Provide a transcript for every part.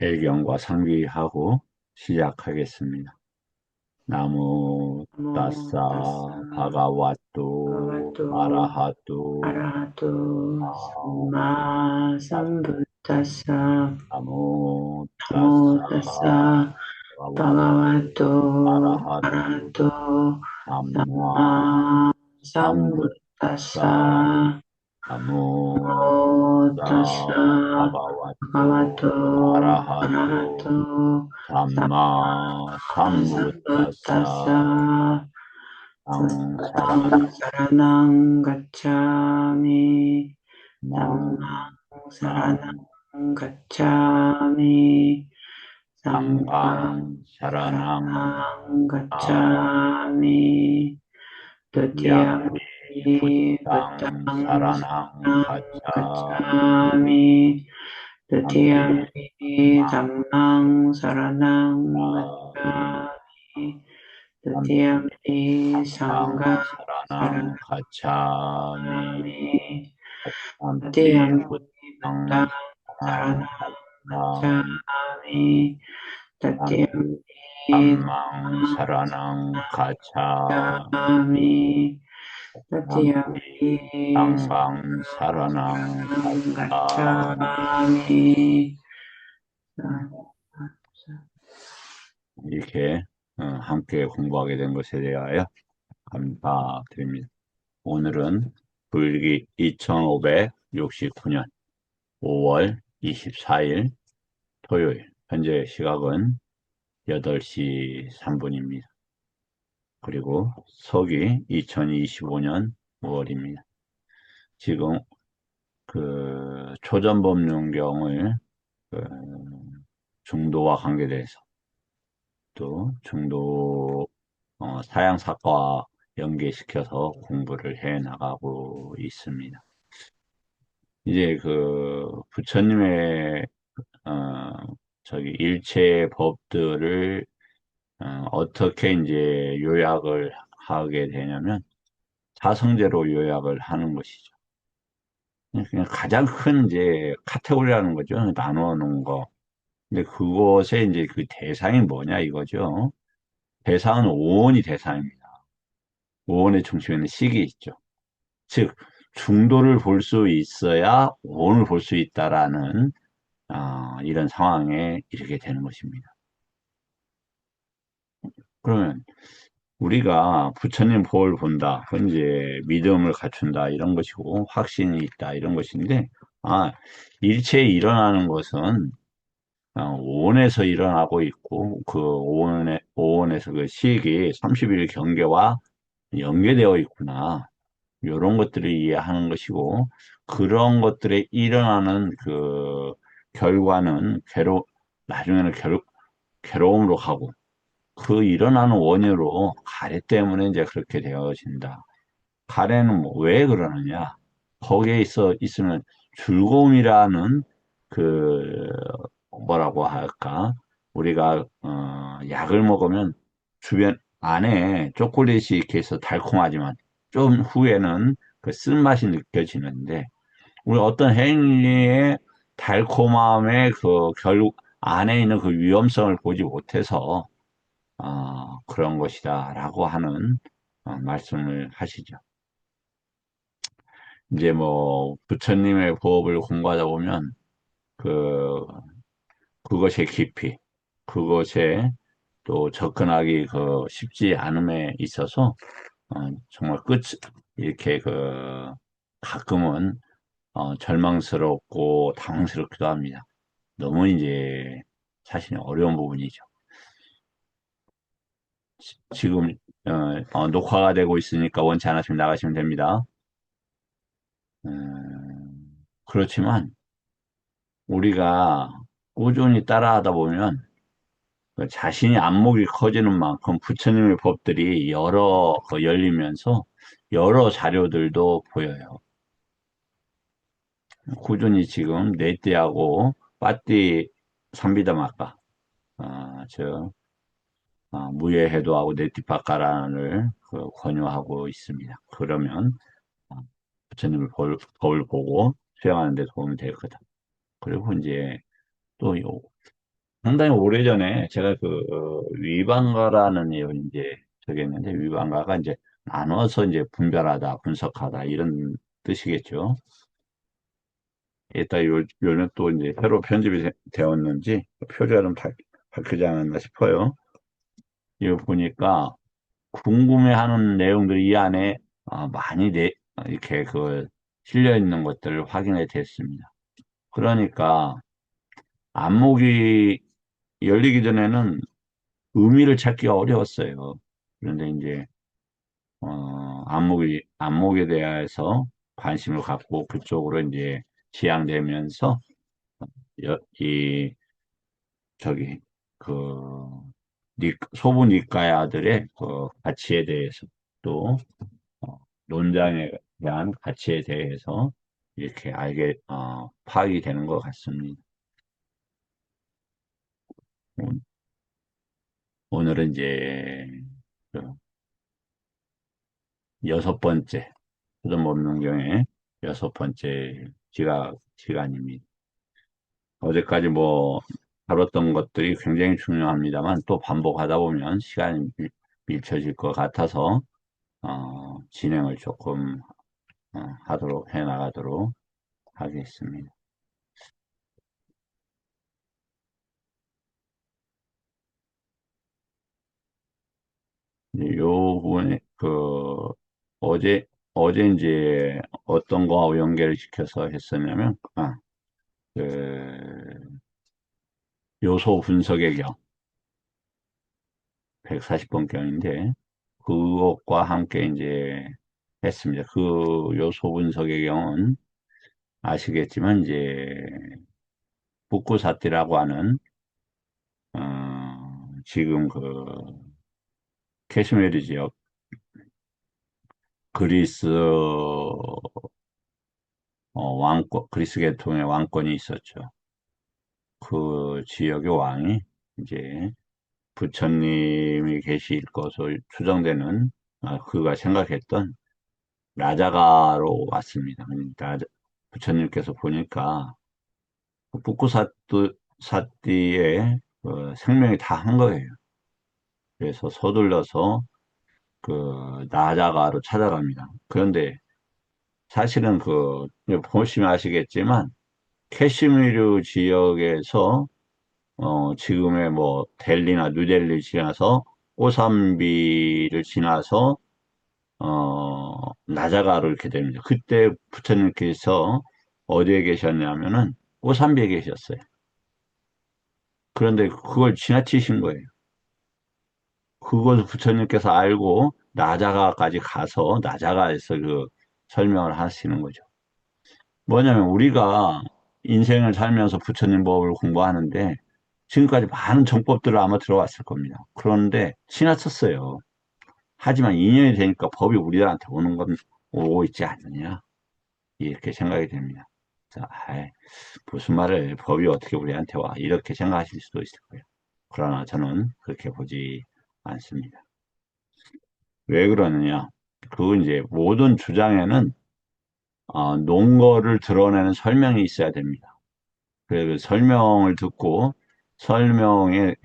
배경과 상비하고 시작하겠습니다. 나무 나모 따싸ตัสสะ 바가와또 භගవतो 아라하또 అరహతో 아, సమ్మా సంబుద్దస్స. 나무 నమో 따싸 తస్స 바가와또 భగవతో 아라하또 అరహతో సమ్మా 삼마 సంబుద్దస్స. 삼부따 నమో 나무 తస్స 따 바가와또 భగవతో అరహతో 아라하또 సమ్మా 삼마 삼부따싸 సంబుద్దస్స. 앙사랑 부ddhaṃ saranang gacchāmi. 망, Dhammāṃ 망, saranang gacchāmi. Sanghāṃ 상강, 사라낭, saranang 아, gacchāmi. 양비, Dutiyampi 부땅, buddhaṃ 사라낭, saranang 가차미, gacchāmi. 양비, Dutiyampi 망, dhammāṃ saranang 나미, gacchāmi. 양비, Dutiyampi 방, sangham 사라낭, 가차미, saranami. 양비, Dutiyampi 부땅, 사랑, saranam 가차미, gacchami. 양비, Dutiyampi 암망, 사라낭, 가차, gacchami. 양비, Dutiyampi 양방, 사라낭, saranam 가차, gacchami. 이렇게 함께 공부하게 된 것에 대하여 감사드립니다. 오늘은 불기 2569년 5월 24일 토요일, 현재 시각은 8시 3분입니다. 그리고 서기 2025년 5월입니다. 지금 그 초전법륜경을 그 중도와 관계돼서 또 중도 사양사과와 연계시켜서 공부를 해 나가고 있습니다. 이제 그 부처님의 어, 저기 일체 법들을 어떻게 이제 요약을 하게 되냐면 사성제로 요약을 하는 것이죠. 그냥 가장 큰 이제 카테고리라는 거죠. 나누어 놓은 거. 근데 그것의 이제 그 대상이 뭐냐 이거죠. 대상은 오온이 대상입니다. 오온의 중심에는 식이 있죠. 즉, 중도를 볼 수 있어야 오온을 볼 수 있다라는 이런 상황에 이르게 되는 것입니다. 그러면 우리가 부처님 보를 본다. 그건 이제 믿음을 갖춘다. 이런 것이고, 확신이 있다. 이런 것인데, 아, 일체에 일어나는 것은 오온에서 일어나고 있고, 그 오온에서 그 식이 30일 경계와 연계되어 있구나. 이런 것들을 이해하는 것이고, 그런 것들에 일어나는 그 결과는 나중에는 괴로움으로 가고, 그 일어나는 원인으로 가래 때문에 이제 그렇게 되어진다. 가래는 뭐왜 그러느냐? 거기에 있으면 즐거움이라는 그, 뭐라고 할까? 우리가, 약을 먹으면 주변 안에 초콜릿이 이렇게 해서 달콤하지만 좀 후에는 그 쓴맛이 느껴지는데, 우리 어떤 행위의 달콤함의 그 결국 안에 있는 그 위험성을 보지 못해서 그런 것이다라고 하는 말씀을 하시죠. 이제 뭐 부처님의 법을 공부하다 보면 그 그것의 깊이, 그것에 또 접근하기 쉽지 않음에 있어서 정말 이렇게 가끔은 절망스럽고 당황스럽기도 합니다. 너무 이제 사실 어려운 부분이죠. 지금 녹화가 되고 있으니까 원치 않으시면 나가시면 됩니다. 그렇지만 우리가 꾸준히 따라하다 보면 그 자신이 안목이 커지는 만큼 부처님의 법들이 여러 열리면서 여러 자료들도 보여요. 꾸준히 지금 네띠하고 빠띠 삼비다마까 무예해도하고 네티파카란을 권유하고 있습니다. 그러면 부처님의 법을 보고 수행하는 데 도움이 될 거다. 그리고 이제 또 상당히 오래전에 제가 위반가라는 이제 저기 했는데, 위반가가 이제 나눠서 이제 분별하다, 분석하다, 이런 뜻이겠죠. 이따 요즘 또 이제 새로 편집이 되었는지 표제가 좀 바뀌지 않았나 싶어요. 이거 보니까 궁금해하는 내용들이 이 안에 많이 이렇게 실려 있는 것들을 확인해 됐습니다. 그러니까 안목이 열리기 전에는 의미를 찾기가 어려웠어요. 그런데 이제 안목에 대해서 관심을 갖고 그쪽으로 이제 지향되면서 이 저기 그 소부니까야들의 그 가치에 대해서 또 논장에 대한 가치에 대해서 이렇게 파악이 되는 것 같습니다. 오- 오늘은 이제 그 여섯 번째 수도법문경의 여섯 번째 시간입니다. 어제까지 다뤘던 것들이 굉장히 중요합니다만 또 반복하다 보면 시간이 밀쳐질 것 같아서 진행을 조금 해 나가도록 하겠습니다. 요 부분에 어제 어제 이제 어떤 거하고 연결을 시켜서 했었냐면 그 요소 분석의 경 140번 경인데 그것과 함께 이제 했습니다. 그 요소 분석의 경은 아시겠지만 이제 북구사티라고 하는 지금 캐시메르 지역 그리스 그리스 계통의 왕권이 있었죠. 그 지역의 왕이 이제 부처님이 계실 것으로 추정되는 그가 생각했던 라자가로 왔습니다. 부처님께서 보니까 북구사띠의 생명이 다 한 거예요. 그래서 서둘러서 나자가로 찾아갑니다. 그런데 사실은 보시면 아시겠지만 캐시미르 지역에서 지금의 델리나 뉴델리 지나서 꼬삼비를 지나서 나자가로 이렇게 됩니다. 그때 부처님께서 어디에 계셨냐면은 꼬삼비에 계셨어요. 그런데 그걸 지나치신 거예요. 그것을 부처님께서 알고 나자가까지 가서 나자가에서 설명을 하시는 거죠. 뭐냐면 우리가 인생을 살면서 부처님 법을 공부하는데 지금까지 많은 정법들을 아마 들어왔을 겁니다. 그런데 지나쳤어요. 하지만 인연이 되니까 법이 우리들한테 오고 있지 않느냐. 이렇게 생각이 됩니다. 자, 무슨 말을 법이 어떻게 우리한테 와. 이렇게 생각하실 수도 있을 거예요. 그러나 저는 그렇게 보지 않습니다. 왜 그러느냐. 이제 모든 주장에는 논거를 드러내는 설명이 있어야 됩니다. 그 설명을 듣고 설명의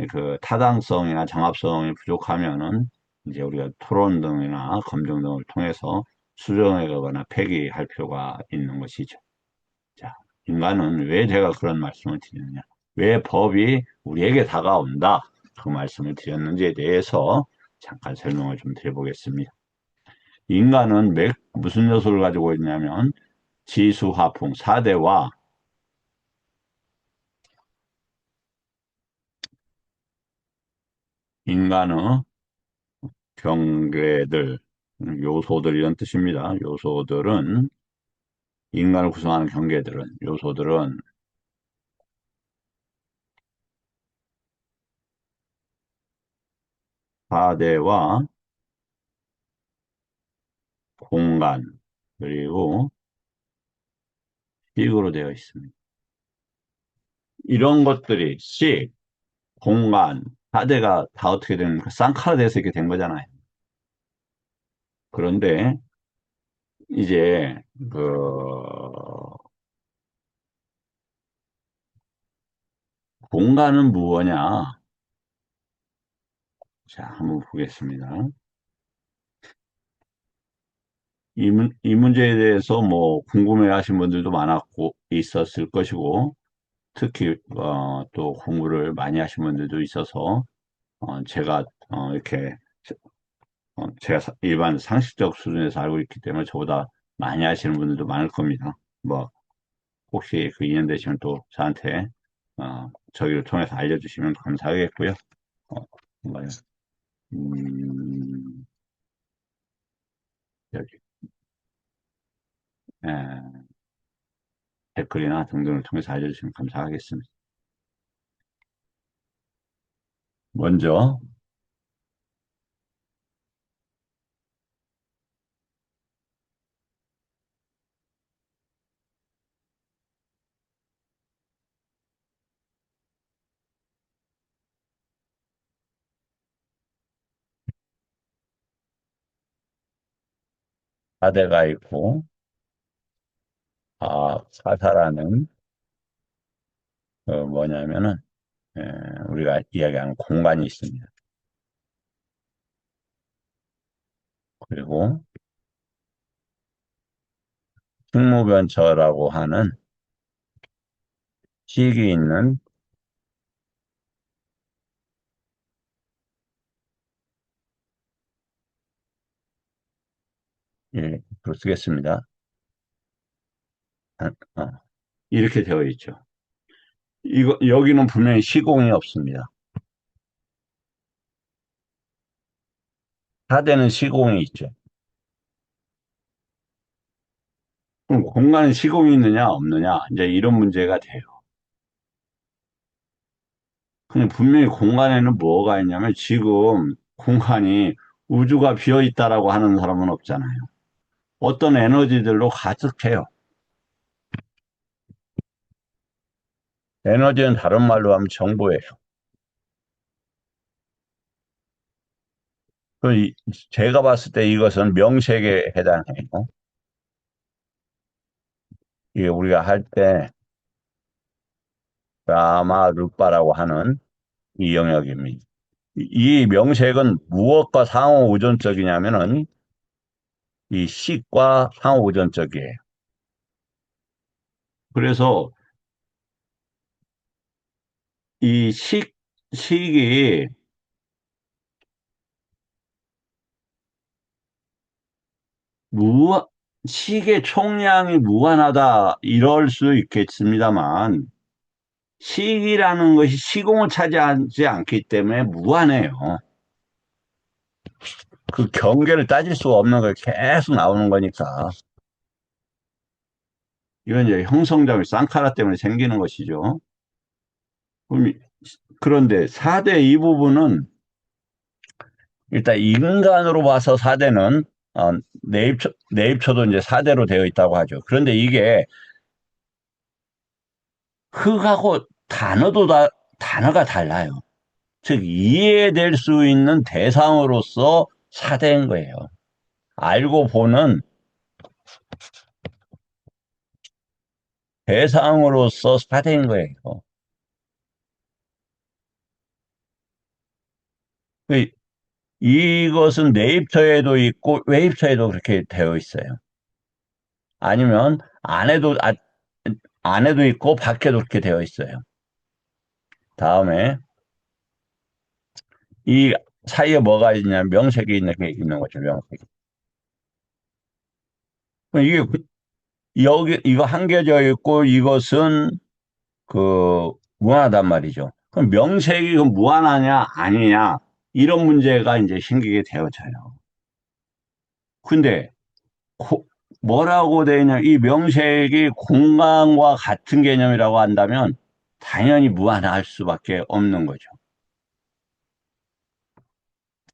타당성이나 정합성이 부족하면은 이제 우리가 토론 등이나 검증 등을 통해서 수정해 가거나 폐기할 필요가 있는 것이죠. 자, 인간은 왜 제가 그런 말씀을 드리느냐? 왜 법이 우리에게 다가온다? 그 말씀을 드렸는지에 대해서 잠깐 설명을 좀 드려보겠습니다. 인간은 무슨 요소를 가지고 있냐면 지수화풍 4대와 인간의 경계들, 요소들 이런 뜻입니다. 인간을 구성하는 요소들은 4대와 공간, 그리고 식으로 되어 있습니다. 이런 것들이 공간, 4대가 다 어떻게 됩니까? 쌍카라돼서 이렇게 된 거잖아요. 그런데 이제 그 공간은 무엇냐? 자, 한번 보겠습니다. 이 문제에 대해서 뭐 궁금해 하신 분들도 많았고, 있었을 것이고, 특히, 또 공부를 많이 하신 분들도 있어서, 제가, 이렇게, 제가 일반 상식적 수준에서 알고 있기 때문에 저보다 많이 하시는 분들도 많을 겁니다. 뭐, 혹시 그 인연 되시면 또 저한테, 저희를 통해서 알려주시면 감사하겠고요. 어, 뭔가요? 음, 여기, 에, 댓글이나 등등을 통해서 알려주시면 감사하겠습니다. 먼저, 사대가 있고, 사사라는, 뭐냐면은, 에, 우리가 이야기하는 공간이 있습니다. 그리고, 식무변처라고 하는 식이 있는, 예, 로 쓰겠습니다. 아, 이렇게 되어 있죠. 여기는 분명히 시공이 없습니다. 사대는 시공이 있죠. 그럼 공간에 시공이 있느냐, 없느냐, 이제 이런 문제가 돼요. 근데 분명히 공간에는 뭐가 있냐면 지금 공간이 우주가 비어 있다라고 하는 사람은 없잖아요. 어떤 에너지들로 가득해요. 에너지는 다른 말로 하면 정보예요. 그 제가 봤을 때 이것은 명색에 해당해요. 이게 우리가 할 때 라마 루빠라고 하는 이 영역입니다. 이 명색은 무엇과 상호 우전적이냐면은 이 식과 상호 우전적이에요. 그래서 이 식이 무, 식의 총량이 무한하다 이럴 수 있겠습니다만 식이라는 것이 시공을 차지하지 않기 때문에 무한해요. 그 경계를 따질 수가 없는 거 계속 나오는 거니까. 이건 이제 형성자의 쌍카라 때문에 생기는 것이죠. 그럼 그런데 4대 이 부분은 일단 인간으로 봐서 4대는 내입처도 이제 4대로 되어 있다고 하죠. 그런데 이게 흙하고 단어가 달라요. 즉, 이해될 수 있는 대상으로서 4대인 거예요. 알고 보는 대상으로서 4대인 거예요. 그 이것은 내입처에도 있고 외입처에도 그렇게 되어 있어요. 아니면 안에도 있고 밖에도 그렇게 되어 있어요. 다음에 이 사이에 뭐가 있냐면 명색이 있는 게 있는 거죠. 명색이. 이게 여기 이거 한겨져 있고 이것은 무한하단 말이죠. 그럼 명색이 무한하냐 아니냐 이런 문제가 이제 생기게 되어져요. 근데 고- 뭐라고 되어 있냐 이 명색이 공간과 같은 개념이라고 한다면 당연히 무한할 수밖에 없는 거죠.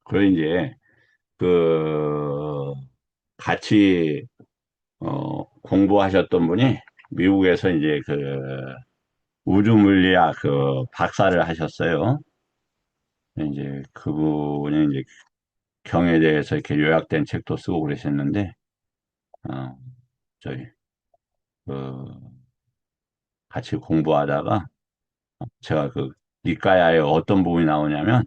그리고 이제 그 같이 공부하셨던 분이 미국에서 이제 우주물리학 박사를 하셨어요. 이제 그분이 이제 경에 대해서 이렇게 요약된 책도 쓰고 그러셨는데, 어, 저희 그 같이 공부하다가 제가 그 니까야의 어떤 부분이 나오냐면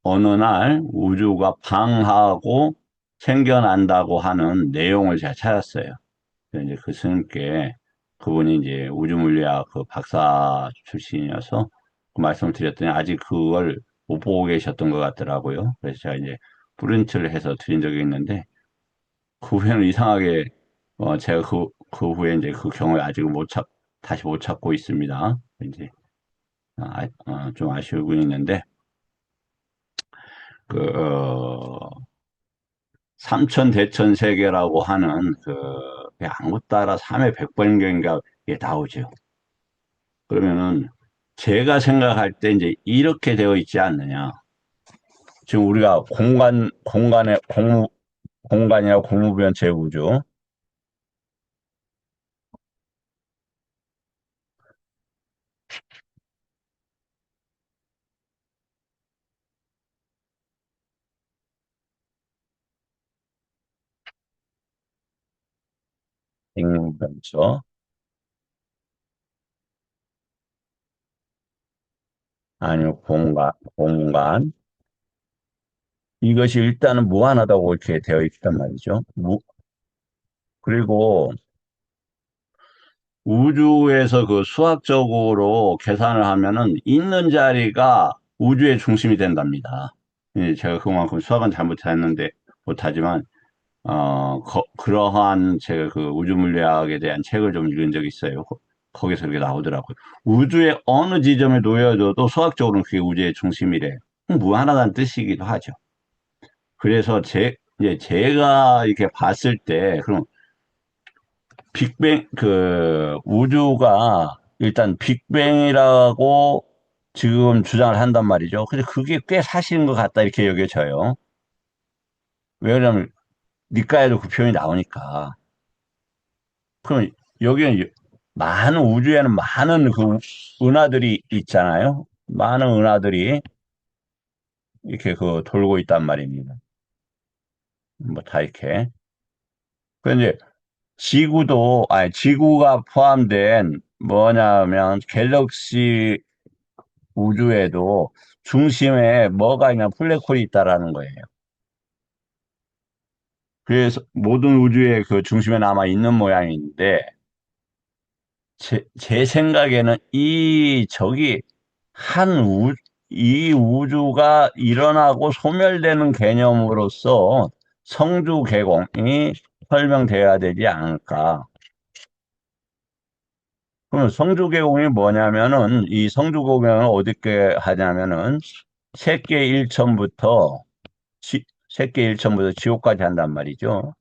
어느 날 우주가 방하고 생겨난다고 하는 내용을 제가 찾았어요. 그래서 이제 그 스님께 그분이 이제 우주물리학 그 박사 출신이어서 그 말씀을 드렸더니 아직 그걸 못 보고 계셨던 것 같더라고요. 그래서 제가 이제 프린트를 해서 드린 적이 있는데 그 후에는 이상하게 제가 그 후에 이제 그 경우에 아직은 다시 못 찾고 있습니다. 이제 좀 아쉬우고 있는데 그 삼천대천 세계라고 하는 그 양구 따라 3의 백번경인가 이게 나오죠. 그러면은 제가 생각할 때 이제 이렇게 되어 있지 않느냐. 지금 우리가 공간이나 공무변체 우주, 공무변체, 아니면 공간. 이것이 일단은 무한하다고 이렇게 되어 있단 말이죠. 그리고 우주에서 그 수학적으로 계산을 하면은 있는 자리가 우주의 중심이 된답니다. 예, 제가 그만큼 수학은 잘 못하지만, 그러한 제가 그 우주물리학에 대한 책을 좀 읽은 적이 있어요. 거기서 그렇게 나오더라고요. 우주의 어느 지점에 놓여져도 수학적으로는 그게 우주의 중심이래. 무한하다는 뜻이기도 하죠. 그래서 이제 제가 이렇게 봤을 때, 그럼 우주가 일단 빅뱅이라고 지금 주장을 한단 말이죠. 근데 그게 꽤 사실인 것 같다, 이렇게 여겨져요. 왜냐면, 니까에도 그 표현이 나오니까. 그럼 여기는 많은 우주에는 많은 그 은하들이 있잖아요. 많은 은하들이 이렇게 그 돌고 있단 말입니다. 뭐 다 이렇게. 그런데 지구가 포함된 뭐냐면 갤럭시 우주에도 중심에 뭐가 있냐 블랙홀이 있다라는 거예요. 그래서 모든 우주의 그 중심에 남아 있는 모양인데 제 생각에는 한 이 우주가 일어나고 소멸되는 개념으로서 성주 개공이 설명돼야 되지 않을까. 그럼 성주 개공이 뭐냐면은 이 성주 개공을 어떻게 하냐면은 세계 일천부터 세계 일천부터 지옥까지 한단 말이죠.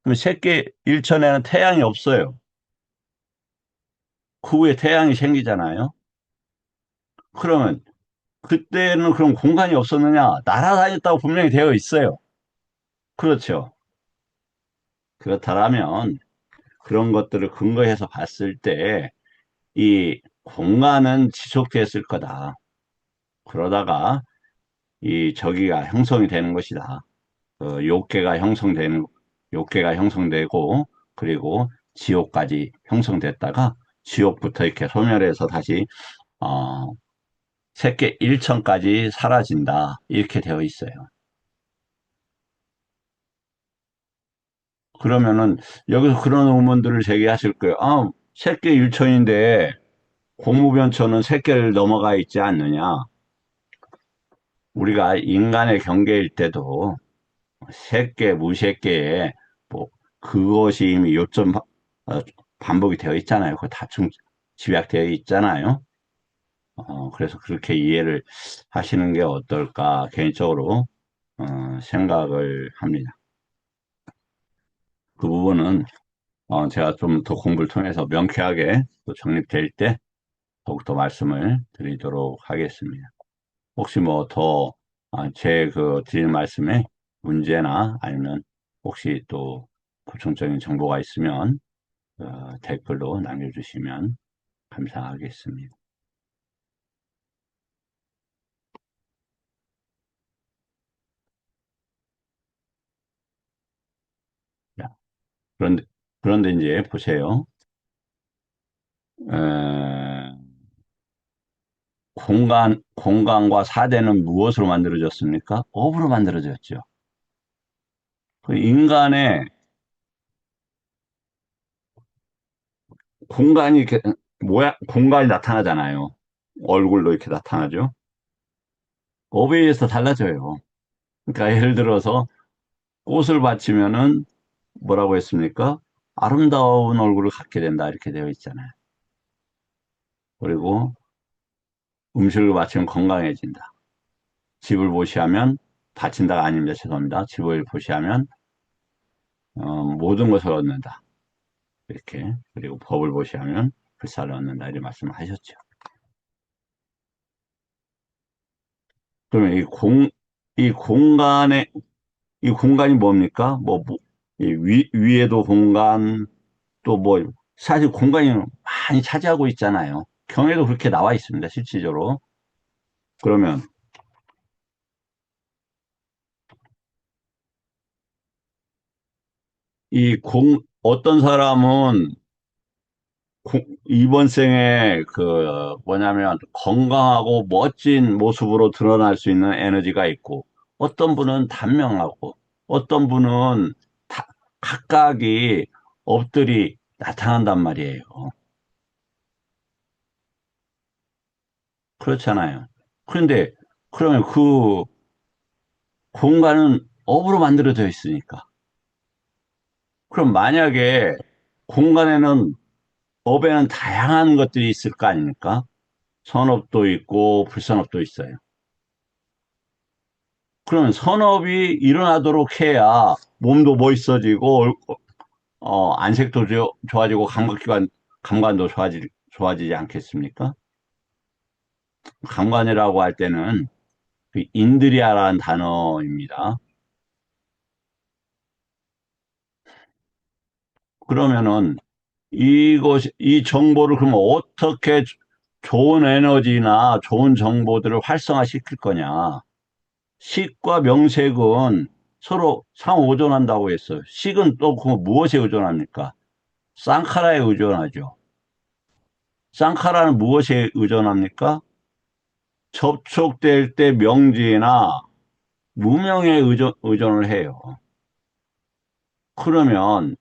그럼 세계 일천에는 태양이 없어요. 그 후에 태양이 생기잖아요. 그러면 그때는 그럼 공간이 없었느냐? 날아다녔다고 분명히 되어 있어요. 그렇죠. 그렇다면 그런 것들을 근거해서 봤을 때 이 공간은 지속됐을 거다. 그러다가 이 저기가 형성이 되는 것이다. 욕계가 욕계가 형성되고 그리고 지옥까지 형성됐다가 지옥부터 이렇게 소멸해서 다시 어, 세계 1천까지 사라진다. 이렇게 되어 있어요. 그러면은 여기서 그런 의문들을 제기하실 거예요. 세계 1천인데 공무변천은 세계를 넘어가 있지 않느냐. 우리가 인간의 경계일 때도 세계, 무세계에 뭐 그것이 이미 어, 반복이 되어 있잖아요. 그 다중 집약되어 있잖아요. 그래서 그렇게 이해를 하시는 게 어떨까 개인적으로 생각을 합니다. 그 부분은 제가 좀 더 공부를 통해서 명쾌하게 또 정립될 때 더욱더 말씀을 드리도록 하겠습니다. 혹시 뭐 더 제 그 드린 말씀에 문제나 아니면 혹시 또 구체적인 정보가 있으면 댓글로 남겨주시면 감사하겠습니다. 자, 그런데 이제 보세요. 공간과 사대는 무엇으로 만들어졌습니까? 업으로 만들어졌죠. 그 인간의 공간이 이렇게, 공간이 나타나잖아요. 얼굴로 이렇게 나타나죠. 업에 의해서 달라져요. 그러니까 예를 들어서 꽃을 바치면은 뭐라고 했습니까? 아름다운 얼굴을 갖게 된다. 이렇게 되어 있잖아요. 그리고 음식을 바치면 건강해진다. 집을 보시하면, 바친다가 아닙니다. 죄송합니다. 집을 보시하면, 모든 것을 얻는다. 이렇게. 그리고 법을 보시하면 불사를 얻는다. 이런 말씀을 하셨죠. 그러면 이 공간에, 이 공간이 뭡니까? 이 위에도 공간, 또 뭐, 사실 공간이 많이 차지하고 있잖아요. 경에도 그렇게 나와 있습니다. 실질적으로. 그러면 어떤 사람은 이번 생에 뭐냐면 건강하고 멋진 모습으로 드러날 수 있는 에너지가 있고, 어떤 분은 단명하고, 어떤 분은 다- 각각이 업들이 나타난단 말이에요. 그렇잖아요. 그런데 그러면 그 공간은 업으로 만들어져 있으니까. 그럼 만약에 공간에는 업에는 다양한 것들이 있을 거 아닙니까? 선업도 있고 불선업도 있어요. 그러면 선업이 일어나도록 해야 몸도 멋있어지고 안색도 좋아지고 감관도 좋아지지 않겠습니까? 감관이라고 할 때는 그 인드리아라는 단어입니다. 그러면은 이 정보를 그러면 어떻게 좋은 에너지나 좋은 정보들을 활성화시킬 거냐? 식과 명색은 서로 상호의존한다고 했어요. 식은 또 그 무엇에 의존합니까? 쌍카라에 의존하죠. 쌍카라는 무엇에 의존합니까? 접촉될 때 명지나 무명에 의존을 해요. 그러면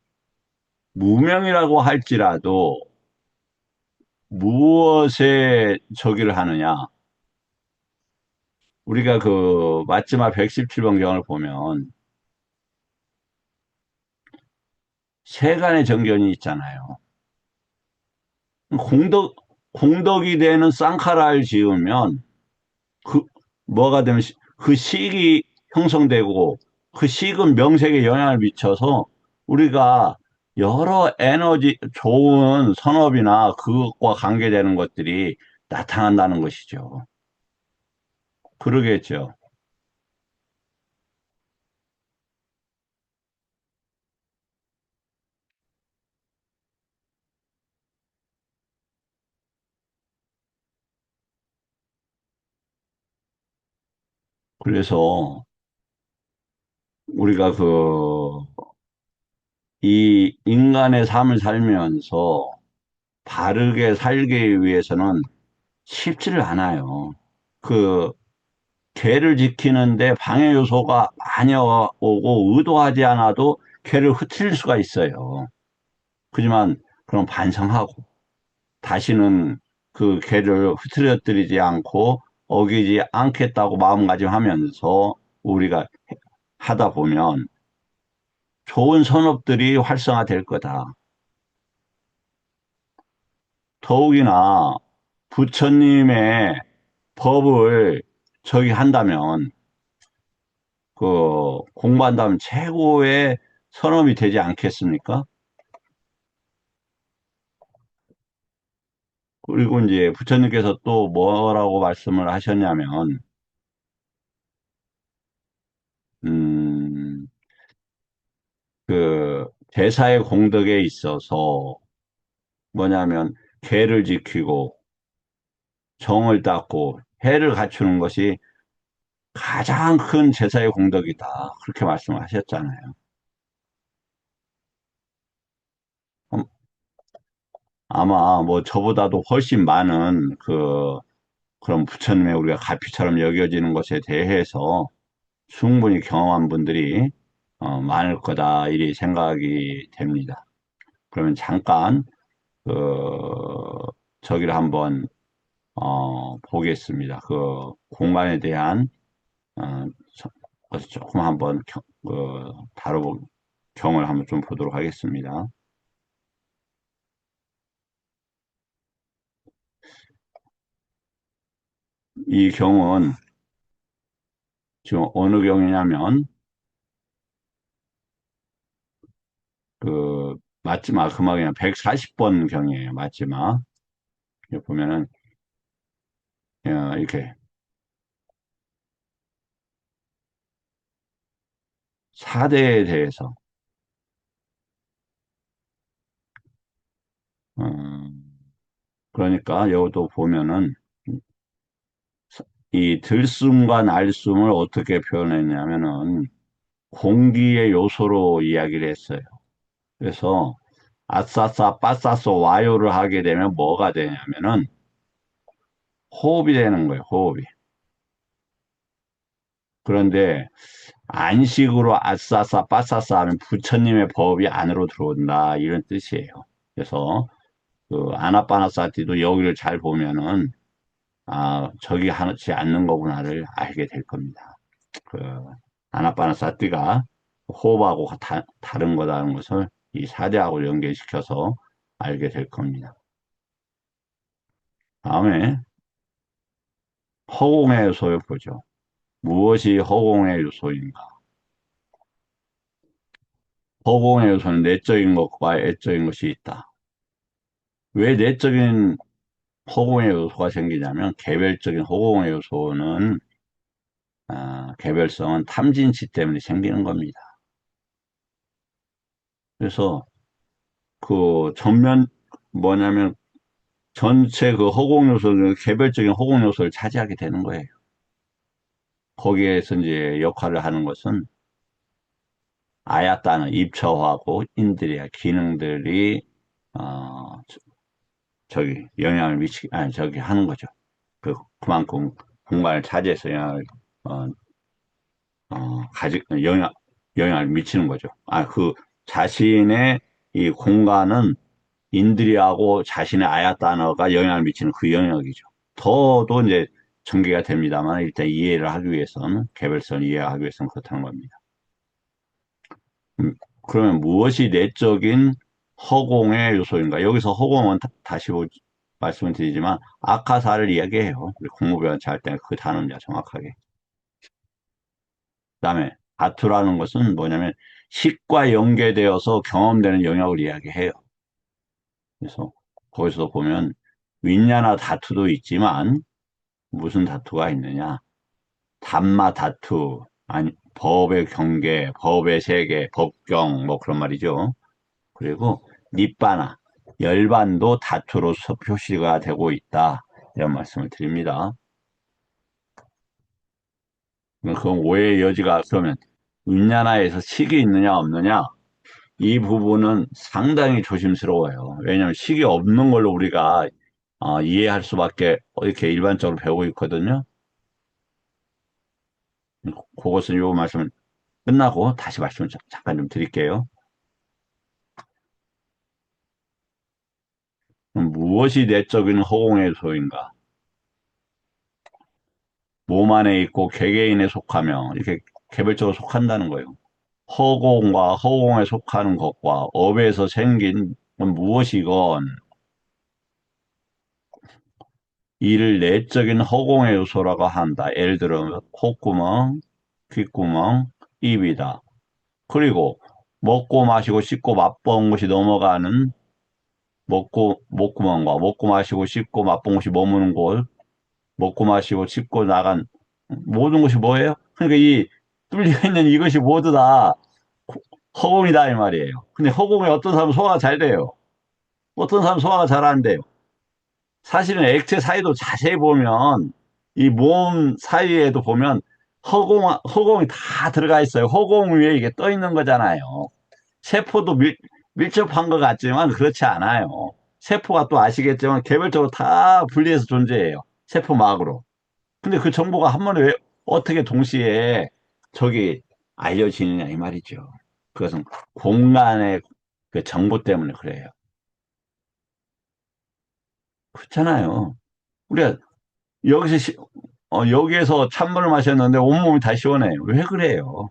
무명이라고 할지라도 무엇에 저기를 하느냐? 우리가 그 마지막 117번 경을 보면 세간의 정견이 있잖아요. 공덕, 공덕이 되는 쌍카라를 지으면 그, 뭐가 되면 그 식이 형성되고 그 식은 명색에 영향을 미쳐서 우리가 여러 에너지, 좋은 선업이나 그것과 관계되는 것들이 나타난다는 것이죠. 그러겠죠. 그래서 우리가 이 인간의 삶을 살면서 바르게 살기 위해서는 쉽지를 않아요. 그 개를 지키는데 방해 요소가 많이 오고 의도하지 않아도 개를 흐트릴 수가 있어요. 하지만 그럼 반성하고 다시는 그 개를 흐트러뜨리지 않고 어기지 않겠다고 마음가짐하면서 우리가 하다 보면 좋은 선업들이 활성화될 거다. 더욱이나 부처님의 법을 저기 한다면 공부한다면 최고의 선업이 되지 않겠습니까? 그리고 이제 부처님께서 또 뭐라고 말씀을 하셨냐면, 음, 제사의 공덕에 있어서 뭐냐면, 계를 지키고, 정을 닦고, 해를 갖추는 것이 가장 큰 제사의 공덕이다. 그렇게 말씀하셨잖아요. 아마 뭐 저보다도 훨씬 많은 그런 부처님의 우리가 가피처럼 여겨지는 것에 대해서 충분히 경험한 분들이 많을 거다, 이리 생각이 됩니다. 그러면 잠깐, 그, 저기를 한번, 보겠습니다. 그 공간에 대한, 어, 그래서 조금 한번 경을 한번 좀 보도록 하겠습니다. 이 경은 지금 어느 경이냐면, 마지막 그막이냐 140번 경이에요. 마지막. 여기 보면은, 이렇게 사대에 대해서, 음, 그러니까 여기도 보면은 이 들숨과 날숨을 어떻게 표현했냐면은 공기의 요소로 이야기를 했어요. 그래서 아싸싸 빠싸쏘 와요를 하게 되면 뭐가 되냐면은 호흡이 되는 거예요. 호흡이. 그런데 안식으로 아싸싸 빠싸싸 하면 부처님의 법이 안으로 들어온다, 이런 뜻이에요. 그래서 그 아나빠나사티도 여기를 잘 보면은 저기 하지 않는 거구나를 알게 될 겁니다. 그 아나빠나사티가 호흡하고 다른 거다는 것을 이 사대하고 연계시켜서 알게 될 겁니다. 다음에 허공의 요소를 보죠. 무엇이 허공의 요소인가? 허공의 요소는 내적인 것과 애적인 것이 있다. 왜 내적인 허공의 요소가 생기냐면, 개별적인 허공의 요소는 개별성은 탐진치 때문에 생기는 겁니다. 그래서 그 전면 뭐냐면 전체 그 허공 요소는 개별적인 허공 요소를 차지하게 되는 거예요. 거기에서 이제 역할을 하는 것은 아야따는 입처하고 인들이야 기능들이 저기 영향을 아니 저기 하는 거죠. 그만큼 공간을 차지해서 어, 영향을 미치는 거죠. 자신의 이 공간은 인드리하고 자신의 아야 단어가 영향을 미치는 그 영역이죠. 더도 이제 전개가 됩니다만, 일단 이해를 하기 위해서는, 개별성을 이해하기 위해서는 그렇다는 겁니다. 그러면 무엇이 내적인 허공의 요소인가? 여기서 허공은 다시 말씀을 드리지만, 아카사를 이야기해요. 우리 공무배원체 할 때 그 단어입니다, 정확하게. 그다음에 다투라는 것은 뭐냐면 식과 연계되어서 경험되는 영역을 이야기해요. 그래서 거기서 보면 윈야나 다투도 있지만 무슨 다투가 있느냐? 담마 다투, 아니 법의 경계, 법의 세계, 법경 뭐 그런 말이죠. 그리고 니빠나, 열반도 다투로 표시가 되고 있다, 이런 말씀을 드립니다. 그건 오해의 여지가, 그러면 윈야나에서 식이 있느냐 없느냐, 이 부분은 상당히 조심스러워요. 왜냐하면 식이 없는 걸로 우리가 이해할 수밖에, 이렇게 일반적으로 배우고 있거든요. 그것은 요 말씀을 끝나고 다시 말씀을 잠깐 좀 드릴게요. 그럼 무엇이 내적인 허공의 소인가? 몸 안에 있고 개개인에 속하며, 이렇게 개별적으로 속한다는 거예요. 허공과 허공에 속하는 것과 업에서 생긴 무엇이건 이를 내적인 허공의 요소라고 한다. 예를 들어 콧구멍, 귓구멍, 입이다. 그리고 먹고 마시고 씻고 맛본 것이 넘어가는 목구멍과 먹고 마시고 씻고 맛본 것이 머무는 곳, 먹고 마시고 씻고 나간 모든 것이 뭐예요? 그러니까 이 뚫려 있는 이것이 모두 다 허공이다, 이 말이에요. 근데 허공에 어떤 사람은 소화가 잘 돼요. 어떤 사람은 소화가 잘 안 돼요. 사실은 액체 사이도 자세히 보면 이 몸 사이에도 보면 허공이 다 들어가 있어요. 허공 위에 이게 떠 있는 거잖아요. 세포도 밀접한 것 같지만 그렇지 않아요. 세포가 또 아시겠지만 개별적으로 다 분리해서 존재해요. 세포막으로. 근데 그 정보가 한 번에 왜 어떻게 동시에 저기 알려지느냐 이 말이죠. 그것은 공간의 그 정보 때문에 그래요. 그렇잖아요. 우리가 여기서 여기에서 찬물을 마셨는데 온몸이 다 시원해요. 왜 그래요?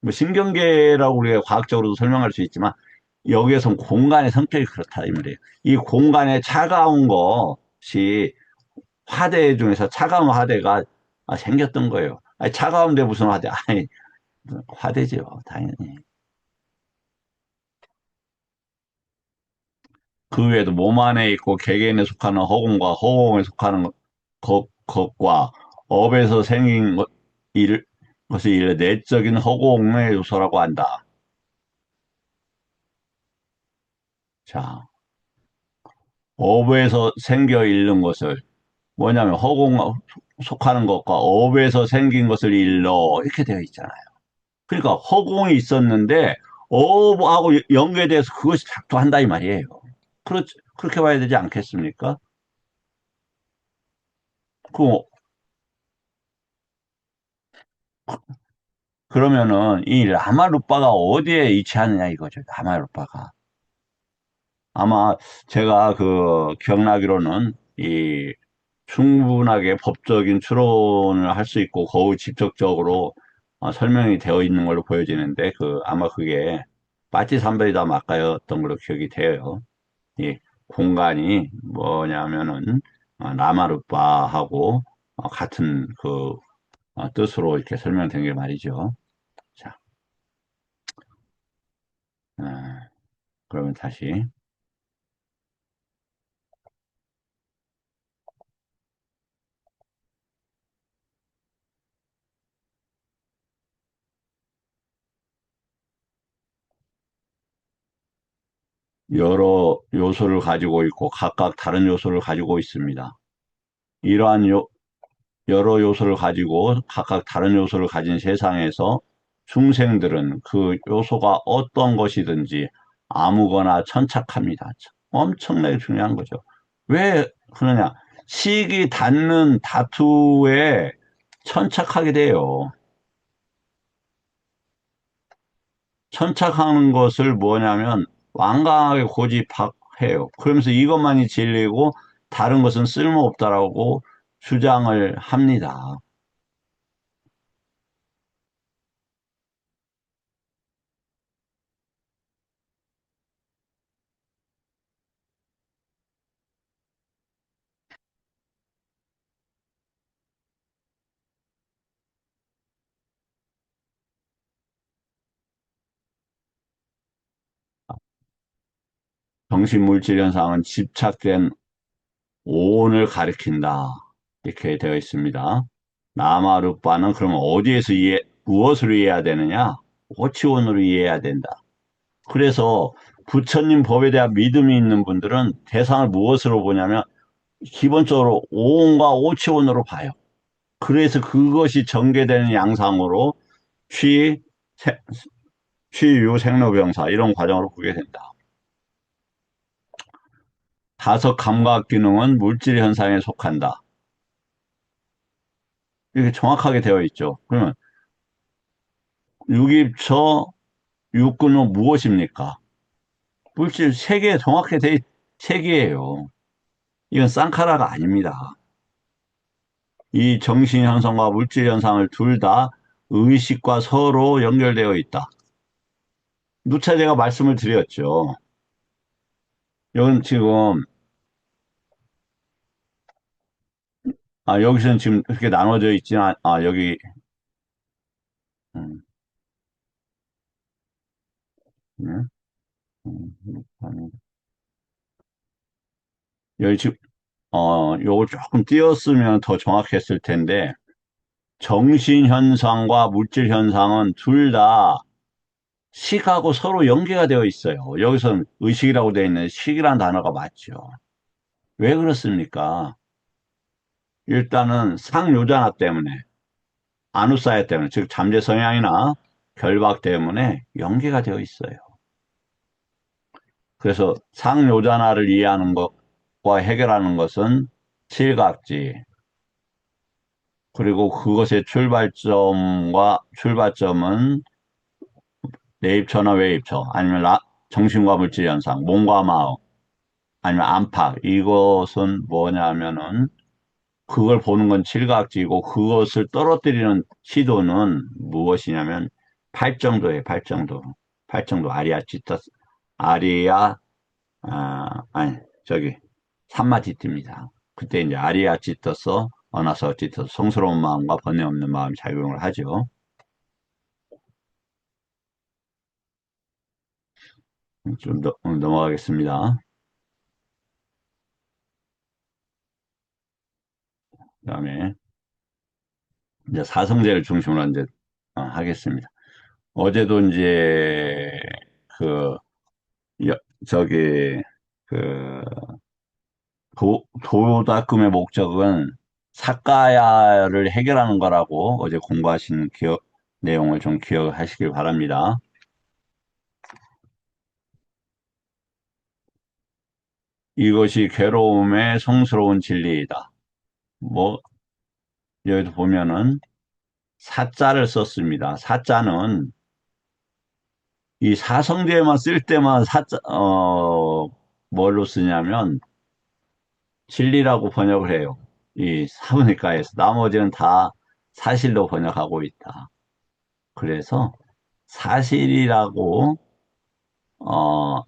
뭐 신경계라고 우리가 과학적으로도 설명할 수 있지만 여기에선 공간의 성격이 그렇다 이 말이에요. 이 공간의 차가운 것이 화대 중에서 차가운 화대가 생겼던 거예요. 아니, 차가운데 무슨 화대? 아니, 화대죠, 당연히. 그 외에도 몸 안에 있고 개개인에 속하는 허공과 허공에 속하는 것과 업에서 생긴 것을 이를 내적인 허공의 요소라고 한다. 자, 업에서 생겨 있는 것을 뭐냐면 허공 속하는 것과 업에서 생긴 것을 일러 이렇게 되어 있잖아요. 그러니까 허공이 있었는데 업하고 연계돼서 그것이 작동한다 이 말이에요. 그렇게 봐야 되지 않겠습니까? 그 그러면은 이 라마루빠가 어디에 위치하느냐 이거죠. 라마루빠가. 아마 제가 그 기억나기로는 이 충분하게 법적인 추론을 할 수 있고 거의 직접적으로 설명이 되어 있는 걸로 보여지는데 그 아마 그게 빠찌삼베이다 마카였던 걸로 기억이 돼요. 이 공간이 뭐냐면은 라마루빠하고 같은 그 뜻으로 이렇게 설명된 게 말이죠. 자, 그러면 다시 여러 요소를 가지고 있고 각각 다른 요소를 가지고 있습니다. 이러한 여러 요소를 가지고 각각 다른 요소를 가진 세상에서 중생들은 그 요소가 어떤 것이든지 아무거나 천착합니다. 엄청나게 중요한 거죠. 왜 그러냐? 식이 닿는 다투에 천착하게 돼요. 천착하는 것을 뭐냐면 완강하게 고집해요. 그러면서 이것만이 진리고 다른 것은 쓸모없다라고 주장을 합니다. 정신물질 현상은 집착된 오온을 가리킨다. 이렇게 되어 있습니다. 나마루빠는 그럼 어디에서 무엇을 이해해야 되느냐? 오치원으로 이해해야 된다. 그래서 부처님 법에 대한 믿음이 있는 분들은 대상을 무엇으로 보냐면 기본적으로 오온과 오치원으로 봐요. 그래서 그것이 전개되는 양상으로 취, 세- 취유, 생로병사 이런 과정으로 보게 된다. 다섯 감각 기능은 물질 현상에 속한다. 이렇게 정확하게 되어 있죠. 그러면 유깁처, 육근은 무엇입니까? 물질 세 개 정확히 세 개예요. 이건 쌍카라가 아닙니다. 이 정신 현상과 물질 현상을 둘 다 의식과 서로 연결되어 있다. 누차 제가 말씀을 드렸죠. 여기는 지금 여기서는 지금 그렇게 나눠져 있지는 여기 음, 네, 아니, 여기 지금 요걸 조금 띄었으면 더 정확했을 텐데 정신 현상과 물질 현상은 둘 다 식하고 서로 연계가 되어 있어요. 여기서는 의식이라고 되어 있는 식이라는 단어가 맞죠. 왜 그렇습니까? 일단은 상요자나 때문에, 아누사야 때문에, 즉 잠재 성향이나 결박 때문에 연계가 되어 있어요. 그래서 상요자나를 이해하는 것과 해결하는 것은 칠각지, 그리고 그것의 출발점은 내입처나 외입처, 아니면 정신과 물질 현상, 몸과 마음, 아니면 안팎. 이것은 뭐냐면은 그걸 보는 건 칠각지고 그것을 떨어뜨리는 시도는 무엇이냐면 팔정도예요, 팔정도. 팔정도 아리아, 아니, 저기, 삼마디띠입니다. 그때 이제 아리아찌떠서, 어나서찌떠서 성스러운 마음과 번뇌 없는 마음 작용을 하죠. 좀 넘어가겠습니다. 그다음에 이제 사성제를 중심으로 이제 하겠습니다. 어제도 이제 그 여- 저기 그 도닦음의 목적은 사가야를 해결하는 거라고 어제 공부하신 내용을 좀 기억하시길 바랍니다. 이것이 괴로움의 성스러운 진리이다. 뭐 여기도 보면은 사자를 썼습니다. 사자는 이 사성제만 쓸 때만 뭘로 쓰냐면 진리라고 번역을 해요. 이 사문니까에서 나머지는 다 사실로 번역하고 있다. 그래서 사실이라고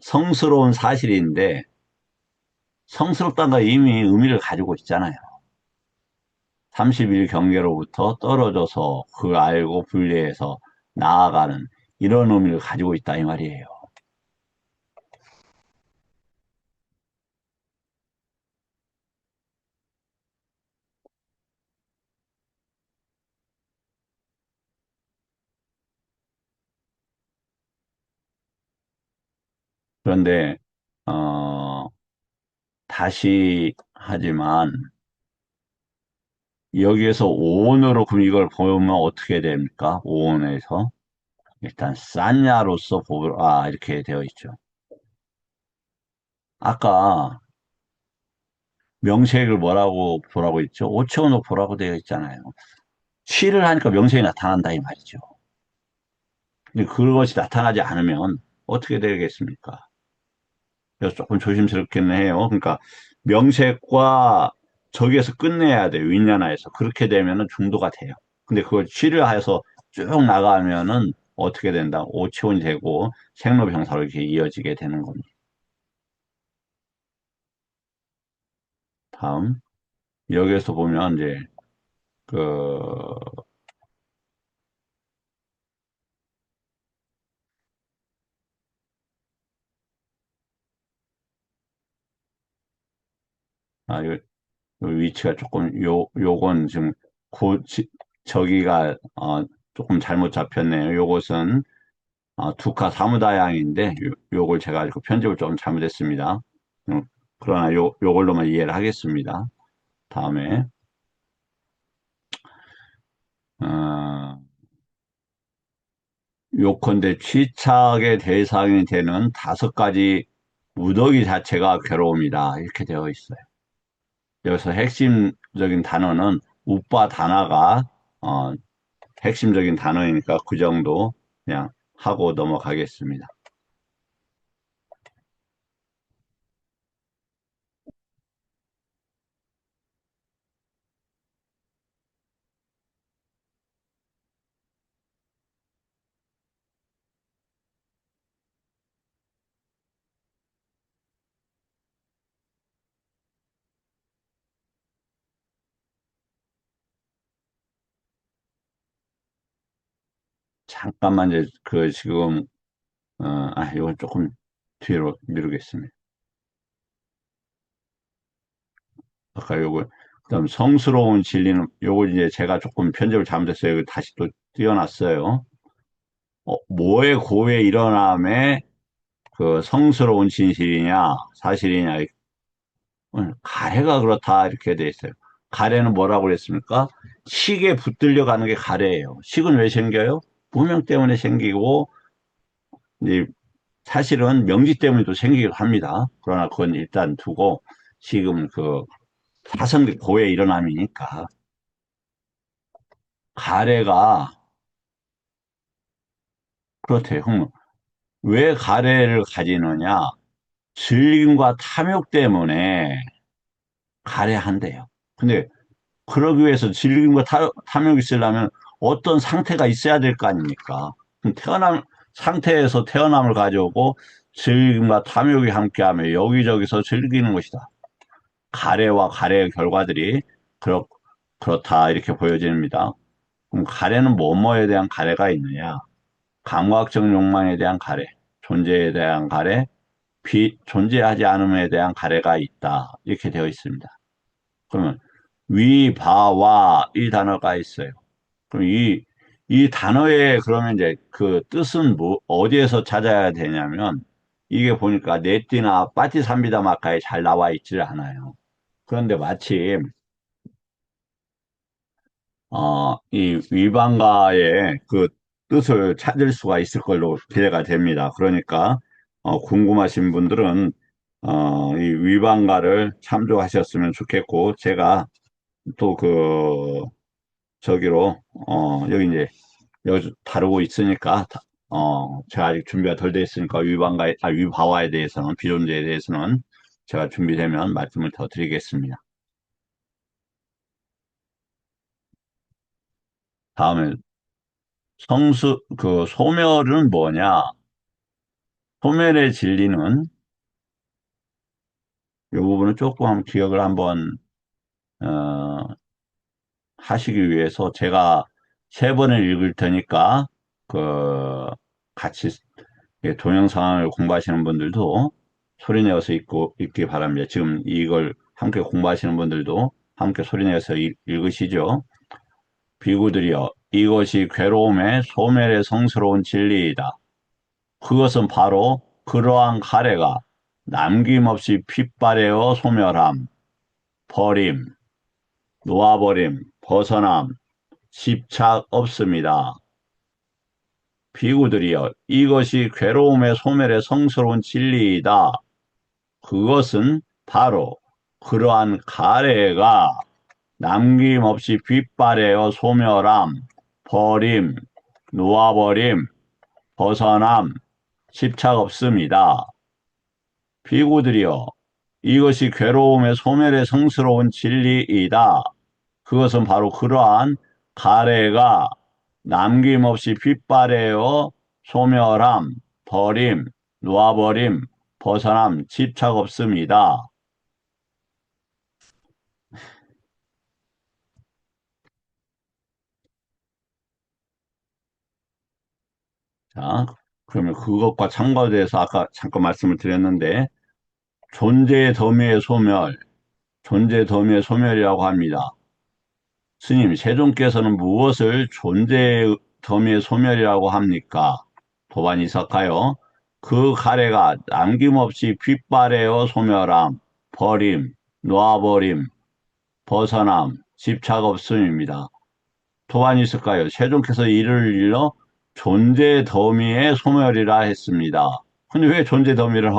성스러운 사실인데 성스럽다는 거 이미 의미를 가지고 있잖아요. 30일 경계로부터 떨어져서 그 알고 분리해서 나아가는 이런 의미를 가지고 있다 이 말이에요. 그런데 어, 다시 하지만 여기에서 오온으로 그럼 이걸 보면 어떻게 됩니까? 오온에서 일단 싼냐로서 이렇게 되어 있죠. 아까 명세액을 뭐라고 보라고 했죠? 오체온으로 보라고 되어 있잖아요. 취를 하니까 명세이 나타난다 이 말이죠. 근데 그것이 나타나지 않으면 어떻게 되겠습니까? 그래서 조금 조심스럽겠네 해요. 그러니까 명색과 저기에서 끝내야 돼요. 윈야나에서. 그렇게 되면은 중도가 돼요. 근데 그걸 치료해서 쭉 나가면은 어떻게 된다? 오치원이 되고 생로병사로 이렇게 이어지게 되는 겁니다. 다음 여기에서 보면 이제 그 요 위치가 조금 요건 지금 저기가 조금 잘못 잡혔네요. 요것은 두카 사무다양인데 요걸 제가 그 편집을 좀 잘못했습니다. 음, 그러나 요걸로만 이해를 하겠습니다. 다음에 어, 요컨대 취착의 대상이 되는 5가지 무더기 자체가 괴로움이다 이렇게 되어 있어요. 여기서 핵심적인 단어는 우빠 다나가 어, 핵심적인 단어이니까 그 정도 그냥 하고 넘어가겠습니다. 잠깐만 이제 그 지금 이건 조금 뒤로 미루겠습니다. 아까 요거, 그다음 성스러운 진리는 요거 이제 제가 조금 편집을 잘못했어요. 이거 다시 또 띄워놨어요. 뭐의 고에 일어남에 그 성스러운 진실이냐, 사실이냐, 가래가 그렇다 이렇게 돼 있어요. 가래는 뭐라고 그랬습니까? 식에 붙들려 가는 게 가래예요. 식은 왜 생겨요? 무명 때문에 생기고, 이제 사실은 명지 때문에도 생기기도 합니다. 그러나 그건 일단 두고 지금 그 사성리 고의 일어남이니까. 가래가, 그렇대요. 그럼 왜 가래를 가지느냐? 즐김과 탐욕 때문에 가래한대요. 근데 그러기 위해서 즐김과 탐욕이 있으려면 어떤 상태가 있어야 될 거 아닙니까? 그럼 상태에서 태어남을 가져오고 즐김과 탐욕이 함께하며 여기저기서 즐기는 것이다. 가래와 가래의 결과들이 그렇, 그렇다 이렇게 보여집니다. 그럼 가래는 뭐뭐에 대한 가래가 있느냐? 감각적 욕망에 대한 가래, 존재에 대한 가래, 존재하지 않음에 대한 가래가 있다. 이렇게 되어 있습니다. 그러면 위바와 이 단어가 있어요. 그럼 이 단어의 그러면 이제 그 뜻은 어디에서 찾아야 되냐면 이게 보니까 네띠나 빠티삼비다 마카에 잘 나와 있질 않아요. 그런데 마침 이 위반가의 그 뜻을 찾을 수가 있을 걸로 기대가 됩니다. 그러니까 궁금하신 분들은 이 위반가를 참조하셨으면 좋겠고 제가 또 저기로 여기 이제 여기 다루고 있으니까 제가 아직 준비가 덜 돼 있으니까 위바와에 대해서는 비존재에 대해서는 제가 준비되면 말씀을 더 드리겠습니다. 다음에 소멸은 뭐냐? 소멸의 진리는 이 부분은 조금 기억을 한번 어, 하시기 위해서 제가 세 번을 읽을 테니까 그 같이 동영상을 공부하시는 분들도 소리 내어서 읽기 바랍니다. 지금 이걸 함께 공부하시는 분들도 함께 소리 내어서 읽으시죠. 비구들이여, 이것이 괴로움의 소멸의 성스러운 진리이다. 그것은 바로 그러한 가래가 남김없이 핏발에어 소멸함, 버림, 놓아버림, 벗어남, 집착 없습니다. 비구들이여, 이것이 괴로움의 소멸의 성스러운 진리이다. 그것은 바로 그러한 가래가 남김없이 빗발에어 소멸함, 버림, 놓아버림, 벗어남, 집착 없습니다. 비구들이여, 이것이 괴로움의 소멸의 성스러운 진리이다. 그것은 바로 그러한 가래가 남김없이 빗발에어 소멸함, 버림, 놓아버림, 벗어남, 집착 없습니다. 자, 그러면 그것과 참고돼서 아까 잠깐 말씀을 드렸는데, 존재의 더미의 소멸, 존재 더미의 소멸이라고 합니다. 스님, 세존께서는 무엇을 존재의 더미의 소멸이라고 합니까? 도반이사카요. 그 가래가 남김없이 빗발에어 소멸함, 버림, 놓아버림, 벗어남, 집착 없음입니다. 도안이 있을까요? 세종께서 이를 일러 존재 더미의 소멸이라 했습니다. 근데 왜 존재 더미를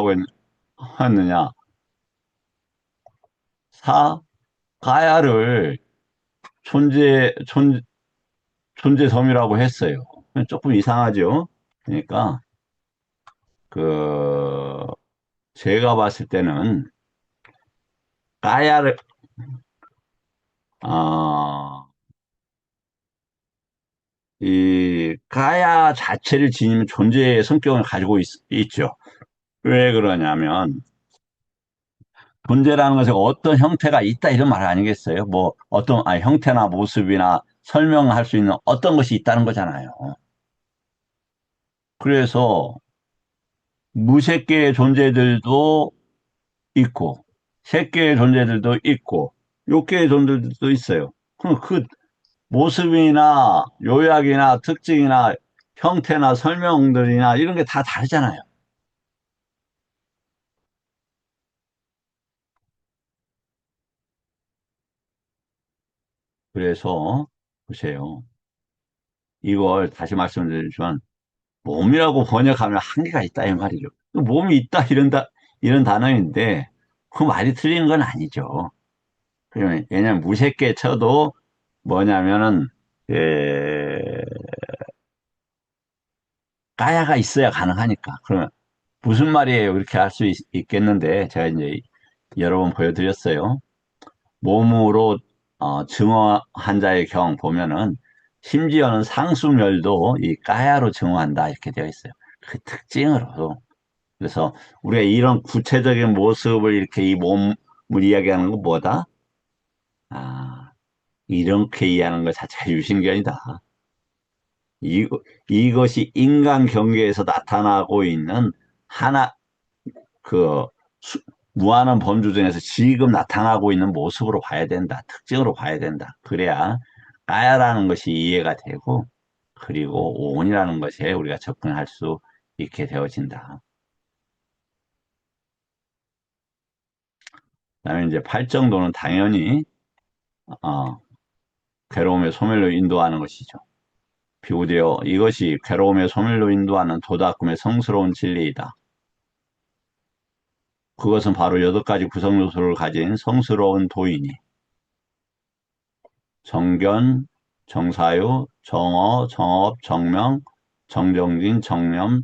했느냐? 가야를 존재, 존, 존재 더미라고 했어요. 조금 이상하죠? 그러니까, 그, 제가 봤을 때는, 가야를, 어, 이, 가야 자체를 지니면 존재의 성격을 가지고 있죠. 왜 그러냐면, 존재라는 것에 어떤 형태가 있다 이런 말 아니겠어요? 뭐 어떤 형태나 모습이나 설명할 수 있는 어떤 것이 있다는 거잖아요. 그래서 무색계의 존재들도 있고 색계의 존재들도 있고 욕계의 존재들도 있어요. 그럼 그 모습이나 요약이나 특징이나 형태나 설명들이나 이런 게 다 다르잖아요. 그래서 보세요. 이걸 다시 말씀드리지만 몸이라고 번역하면 한계가 있다 이 말이죠. 몸이 있다 이런 단어인데 그 말이 틀리는 건 아니죠. 왜냐면 무색게 쳐도 뭐냐면은, 까야가 있어야 가능하니까. 그러면 무슨 말이에요? 그렇게 할 수 있겠는데, 제가 이제 여러 번 보여드렸어요. 몸으로 증오한 자의 경 보면은 심지어는 상수멸도 이 까야로 증오한다 이렇게 되어 있어요. 그 특징으로. 그래서 우리가 이런 구체적인 모습을 이렇게 이 몸을 이야기하는 건 뭐다? 아, 이렇게 이해하는 것 자체가 유신견이다. 이, 이것이 인간 경계에서 나타나고 있는 하나, 그, 수- 무한한 범주 중에서 지금 나타나고 있는 모습으로 봐야 된다. 특징으로 봐야 된다. 그래야 까야라는 것이 이해가 되고, 그리고 온이라는 것에 우리가 접근할 수 있게 되어진다. 그다음에 이제 팔정도는 당연히, 어, 괴로움의 소멸로 인도하는 것이죠. 비고되어 이것이 괴로움의 소멸로 인도하는 도덕금의 성스러운 진리이다. 그것은 바로 여덟 가지 구성 요소를 가진 성스러운 도이니 정견, 정사유, 정어, 정업, 정명, 정정진, 정념,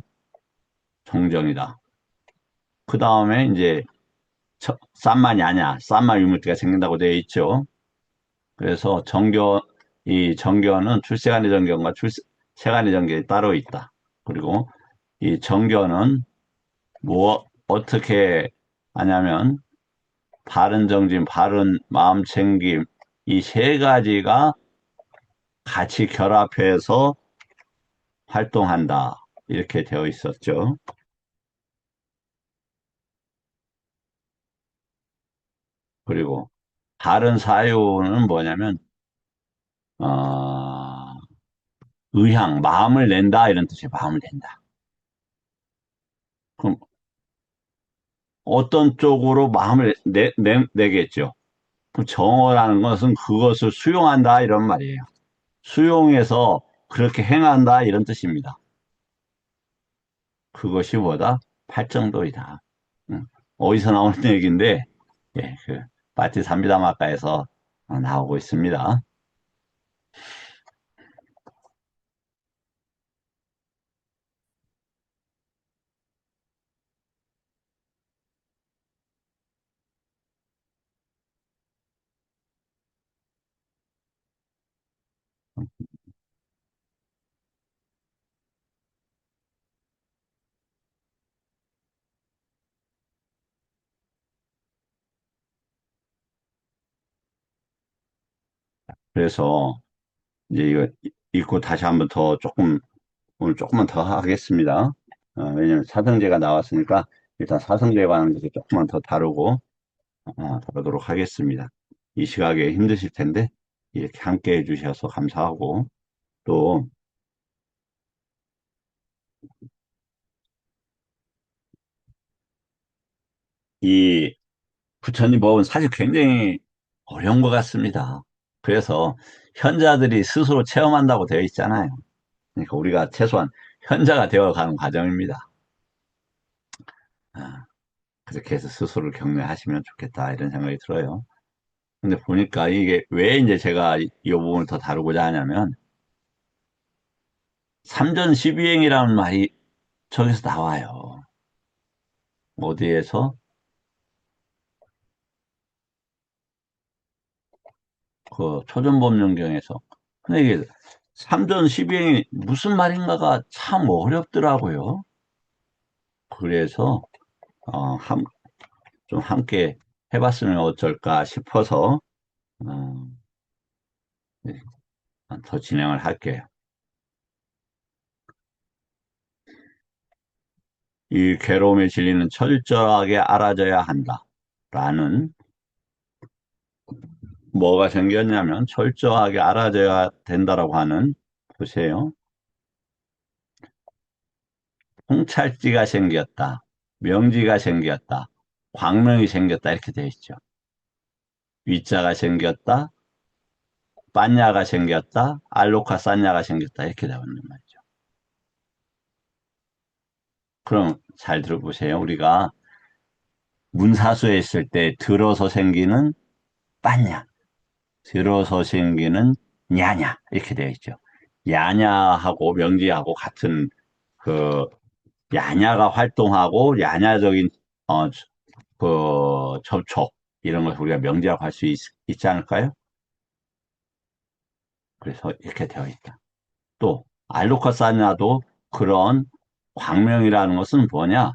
정정이다. 그 다음에 이제 쌈마냐냐, 쌈마 유무티가 생긴다고 되어 있죠. 그래서 이 정견은 출세간의 정견과 세간의 정견이 따로 있다. 그리고 이 정견은 어떻게 하냐면 바른 정진, 바른 마음 챙김 이 세 가지가 같이 결합해서 활동한다. 이렇게 되어 있었죠. 그리고 바른 사유는 뭐냐면 어, 의향, 마음을 낸다 이런 뜻이에요. 마음을 낸다. 그럼 어떤 쪽으로 마음을 내겠죠. 그럼 정어라는 것은 그것을 수용한다 이런 말이에요. 수용해서 그렇게 행한다 이런 뜻입니다. 그것이 뭐다? 팔정도이다. 응. 어디서 나오는 얘기인데, 예, 바티삼비다마가에서 나오고 있습니다. 그래서 이제 이거 읽고 다시 한번 더 오늘 조금만 더 하겠습니다. 왜냐면 사성제가 나왔으니까 일단 사성제에 관한 것을 조금만 더 다루도록 하겠습니다. 이 시각에 힘드실 텐데 이렇게 함께 해주셔서 감사하고 또 이 부처님 법은 사실 굉장히 어려운 것 같습니다. 그래서 현자들이 스스로 체험한다고 되어 있잖아요. 그러니까 우리가 최소한 현자가 되어가는 과정입니다. 아, 그렇게 해서 스스로를 격려하시면 좋겠다 이런 생각이 들어요. 근데 보니까 이게 왜 이제 제가 이 부분을 더 다루고자 하냐면 삼전 십이행이라는 말이 저기서 나와요. 어디에서? 그 초전법령경에서. 근데 이게 삼전 십이행이 무슨 말인가가 참 어렵더라고요. 그래서 어, 함, 좀 함께 해봤으면 어쩔까 싶어서 어, 네, 더 진행을 할게요. 이 괴로움의 진리는 철저하게 알아져야 한다. 라는 뭐가 생겼냐면 철저하게 알아져야 된다라고 하는 보세요. 통찰지가 생겼다. 명지가 생겼다. 광명이 생겼다. 이렇게 되어 있죠. 위자가 생겼다. 빤야가 생겼다. 알로카 산야가 생겼다. 이렇게 나오는 말이죠. 그럼 잘 들어보세요. 우리가 문사수에 있을 때 들어서 생기는 빠냐. 들어서 생기는 야냐. 이렇게 되어 있죠. 야냐하고 명지하고 같은 그 야냐가 활동하고 야냐적인 어, 접촉 이런 걸 우리가 명제라고 할 수 있지 않을까요? 그래서 이렇게 되어 있다. 또 알로카사냐도 그런 광명이라는 것은 뭐냐?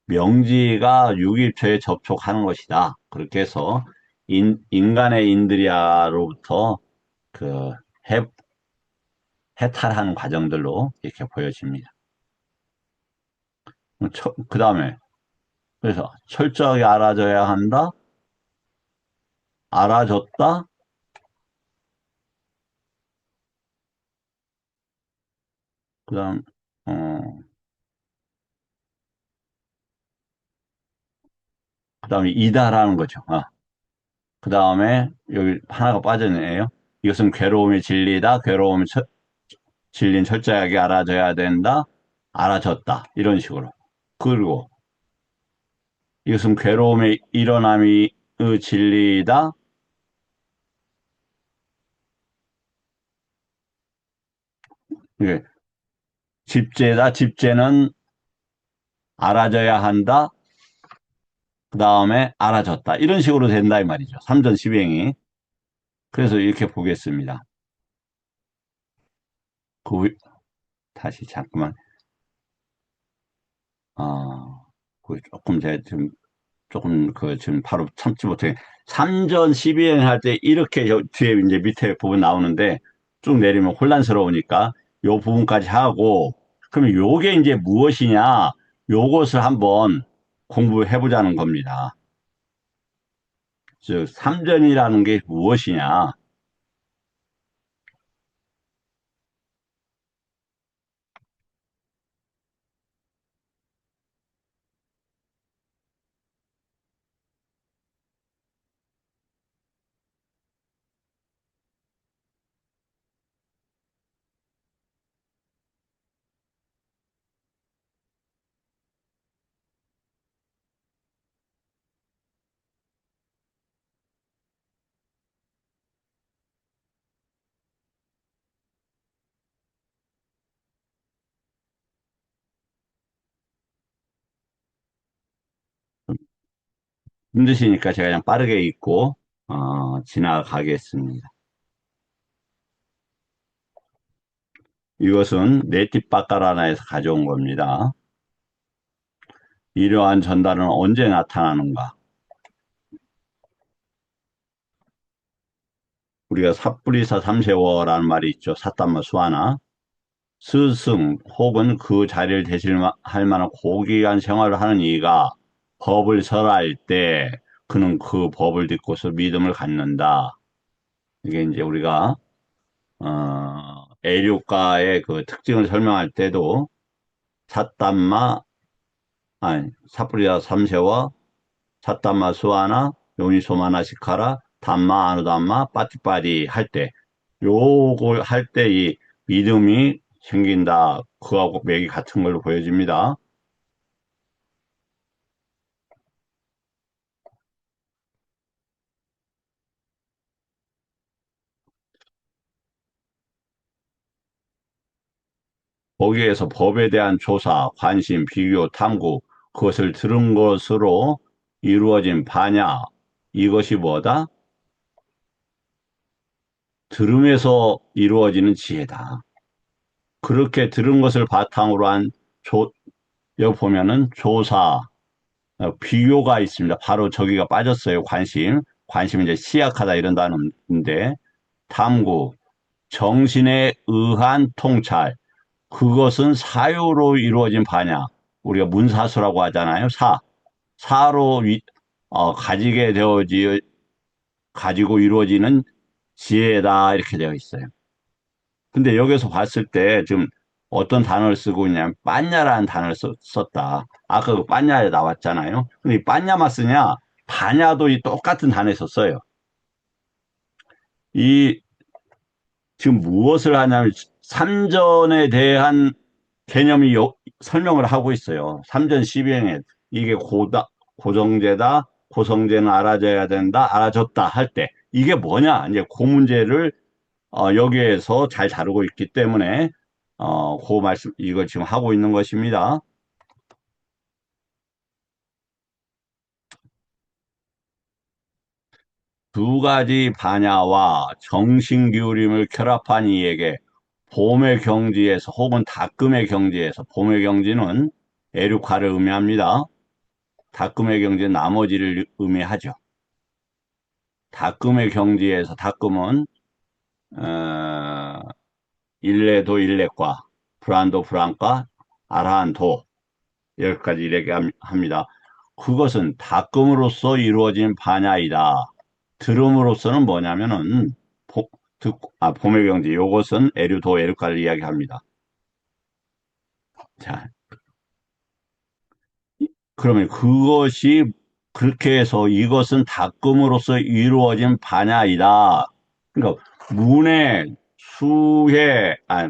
명지가 유기체에 접촉하는 것이다. 그렇게 해서 인간의 인드리아로부터 그 해, 해탈하는 과정들로 이렇게 보여집니다. 그 다음에 그래서 철저하게 알아줘야 한다. 알아줬다. 그다음 어 그다음에 이다라는 거죠. 그다음에 여기 하나가 빠졌네요. 이것은 괴로움이 진리다. 괴로움이 진리는 철저하게 알아줘야 된다. 알아줬다. 이런 식으로. 그리고 이것은 괴로움의 일어남이 진리다. 이게 집제다. 집제는 알아줘야 한다. 그다음에 알아줬다. 이런 식으로 된다 이 말이죠. 삼전 시행이. 그래서 이렇게 보겠습니다. 그 다시 잠깐만. 조금 제가 지금 조금 지금 바로 참지 못해. 삼전 12행 할 때 이렇게 뒤에 이제 밑에 부분 나오는데 쭉 내리면 혼란스러우니까 요 부분까지 하고 그러면 요게 이제 무엇이냐 요것을 한번 공부해 보자는 겁니다. 즉 삼전이라는 게 무엇이냐. 힘드시니까 제가 그냥 빠르게 읽고 지나가겠습니다. 이것은 네티바카라나에서 가져온 겁니다. 이러한 전달은 언제 나타나는가? 우리가 삿불이사 삼세워라는 말이 있죠. 사담마 수하나. 스승 혹은 그 자리를 대신할 만한 고귀한 생활을 하는 이가 법을 설할 때 그는 그 법을 듣고서 믿음을 갖는다. 이게 이제 우리가 애류가의 그 특징을 설명할 때도 사담마 아니 삿불이사 삼세와 사담마 수하나 요니소마나 시카라 담마 아누담마 빠티빠리 할 때 요걸 할 때 이 믿음이 생긴다. 그하고 맥이 같은 걸로 보여집니다. 거기에서 법에 대한 조사, 관심, 비교, 탐구 그것을 들은 것으로 이루어진 반야 이것이 뭐다? 들음에서 이루어지는 지혜다. 그렇게 들은 것을 바탕으로 한 여기 보면은 조사, 비교가 있습니다. 바로 저기가 빠졌어요. 관심. 관심은 이제 시약하다 이런 단어인데, 탐구, 정신에 의한 통찰. 그것은 사유로 이루어진 반야. 우리가 문사수라고 하잖아요. 사로 가지게 가지고 이루어지는 지혜다. 이렇게 되어 있어요. 근데 여기서 봤을 때 지금 어떤 단어를 쓰고 있냐면 빠냐라는 단어를 썼다. 아까 그 빠냐에 나왔잖아요. 근데 이 빠냐만 쓰냐? 바냐도 이 똑같은 단어에서 써요. 이 지금 무엇을 하냐면 삼전에 대한 개념이 설명을 하고 있어요. 삼전 12행에 이게 고정제다, 고성재는 알아줘야 된다, 알아줬다 할 때, 이게 뭐냐? 이제 그 문제를, 여기에서 잘 다루고 있기 때문에, 그 말씀, 이거 지금 하고 있는 것입니다. 두 가지 반야와 정신 기울임을 결합한 이에게 봄의 경지에서 혹은 다금의 경지에서 봄의 경지는 에륙화를 의미합니다. 다금의 경지는 나머지를 의미하죠. 다금의 경지에서 다금은 어, 일레도 일레과, 불안도 불안과, 아라한도 여기까지 얘기합니다. 그것은 다금으로써 이루어진 반야이다. 들음으로서는 뭐냐면은 봄의 경지 요것은 에류도 에류가를 이야기합니다. 자, 그러면 그것이 그렇게 해서 이것은 닦음으로써 이루어진 반야이다. 그러니까 문의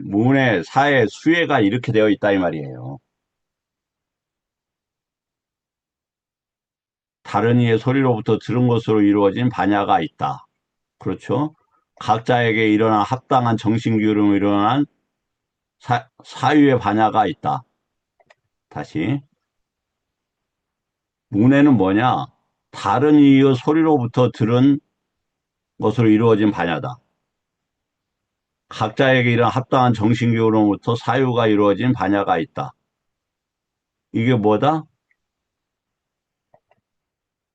문의 사의 수혜가 이렇게 되어 있다 이 말이에요. 다른 이의 소리로부터 들은 것으로 이루어진 반야가 있다. 그렇죠? 각자에게 일어난 합당한 정신기울음으로 일어난 사유의 반야가 있다. 다시. 문해는 뭐냐? 다른 이의 소리로부터 들은 것으로 이루어진 반야다. 각자에게 이런 합당한 정신기울음으로부터 사유가 이루어진 반야가 있다. 이게 뭐다?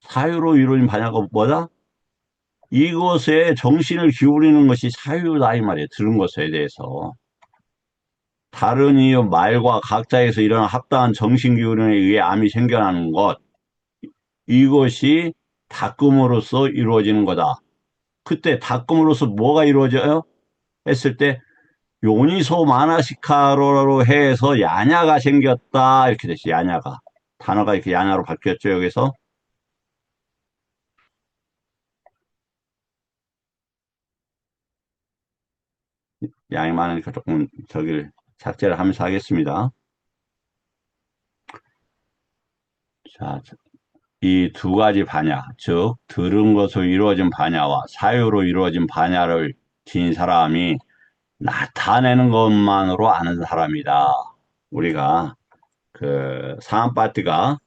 사유로 이루어진 반야가 뭐다? 이것에 정신을 기울이는 것이 사유다 이 말이에요. 들은 것에 대해서. 다른 이의 말과 각자에서 일어난 합당한 정신기울음에 의해 암이 생겨나는 것. 이것이 닦음으로써 이루어지는 거다. 그때 닦음으로써 뭐가 이루어져요? 했을 때 요니소 마나시카로로 해서 야냐가 생겼다 이렇게 됐어요. 야냐가 단어가 이렇게 야냐로 바뀌었죠. 여기서 양이 많으니까 조금 저기를 삭제를 하면서 하겠습니다. 자, 이 두 가지 반야, 즉 들은 것으로 이루어진 반야와 사유로 이루어진 반야를 지닌 사람이 나타내는 것만으로 아는 사람이다. 우리가 그 사암파티가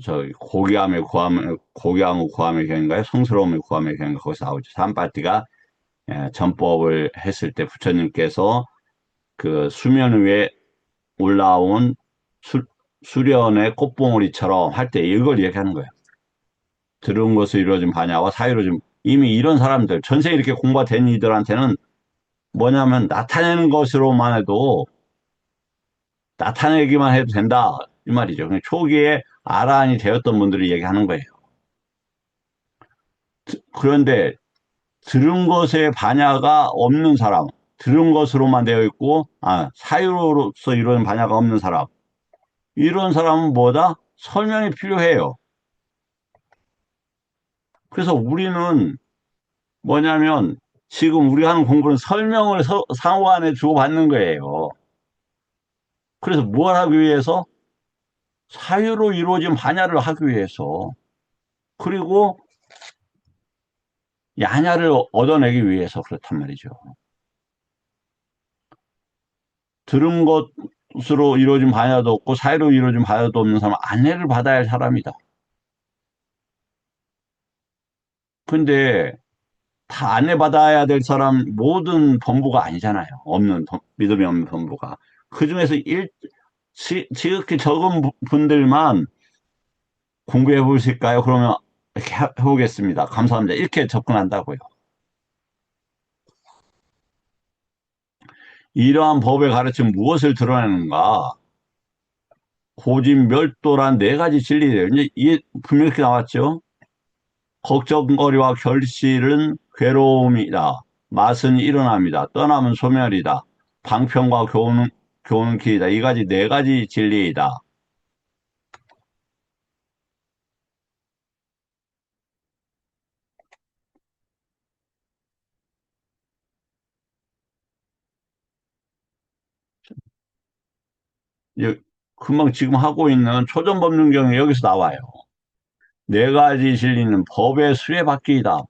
저 고귀함을 구함의 경인가요? 성스러움을 구함의 경인가 거기서 나오죠. 산파티가 전법을 했을 때 부처님께서 그 수면 위에 올라온 수련의 꽃봉오리처럼 할 때 이걸 얘기하는 거예요. 들은 것을 이루어진 반야와 사유로 좀 이미 이런 사람들 전생에 이렇게 공부가 된 이들한테는 뭐냐면 나타내는 것으로만 해도 나타내기만 해도 된다 이 말이죠. 그냥 초기에 아라한이 되었던 분들이 얘기하는 거예요. 그런데 들은 것에 반야가 없는 사람, 들은 것으로만 되어 있고, 사유로서 이루어진 반야가 없는 사람. 이런 사람은 뭐다? 설명이 필요해요. 그래서 우리는 뭐냐면, 지금 우리 하는 공부는 설명을 상호 간에 주고받는 거예요. 그래서 뭘 하기 위해서? 사유로 이루어진 반야를 하기 위해서. 그리고 야냐를 얻어내기 위해서 그렇단 말이죠. 들은 것으로 이루어진 반야도 없고, 사유로 이루어진 반야도 없는 사람은 안내를 받아야 할 사람이다. 근데 다 안내받아야 될 사람 모든 범부가 아니잖아요. 믿음이 없는 범부가. 그 중에서 지극히 적은 분들만 공부해 보실까요? 그러면 이렇게 해보겠습니다. 감사합니다. 이렇게 접근한다고요. 이러한 법의 가르침 무엇을 드러내는가? 고진멸도란 네 가지 진리예요. 이제 이게 분명히 이렇게 나왔죠. 걱정거리와 결실은 괴로움이다. 맛은 일어납니다. 떠남은 소멸이다. 방편과 교훈은 길이다. 이 가지 네 가지 진리이다. 금방 지금 하고 있는 초전법륜경에 여기서 나와요. 네 가지 진리는 법의 수레바퀴이다.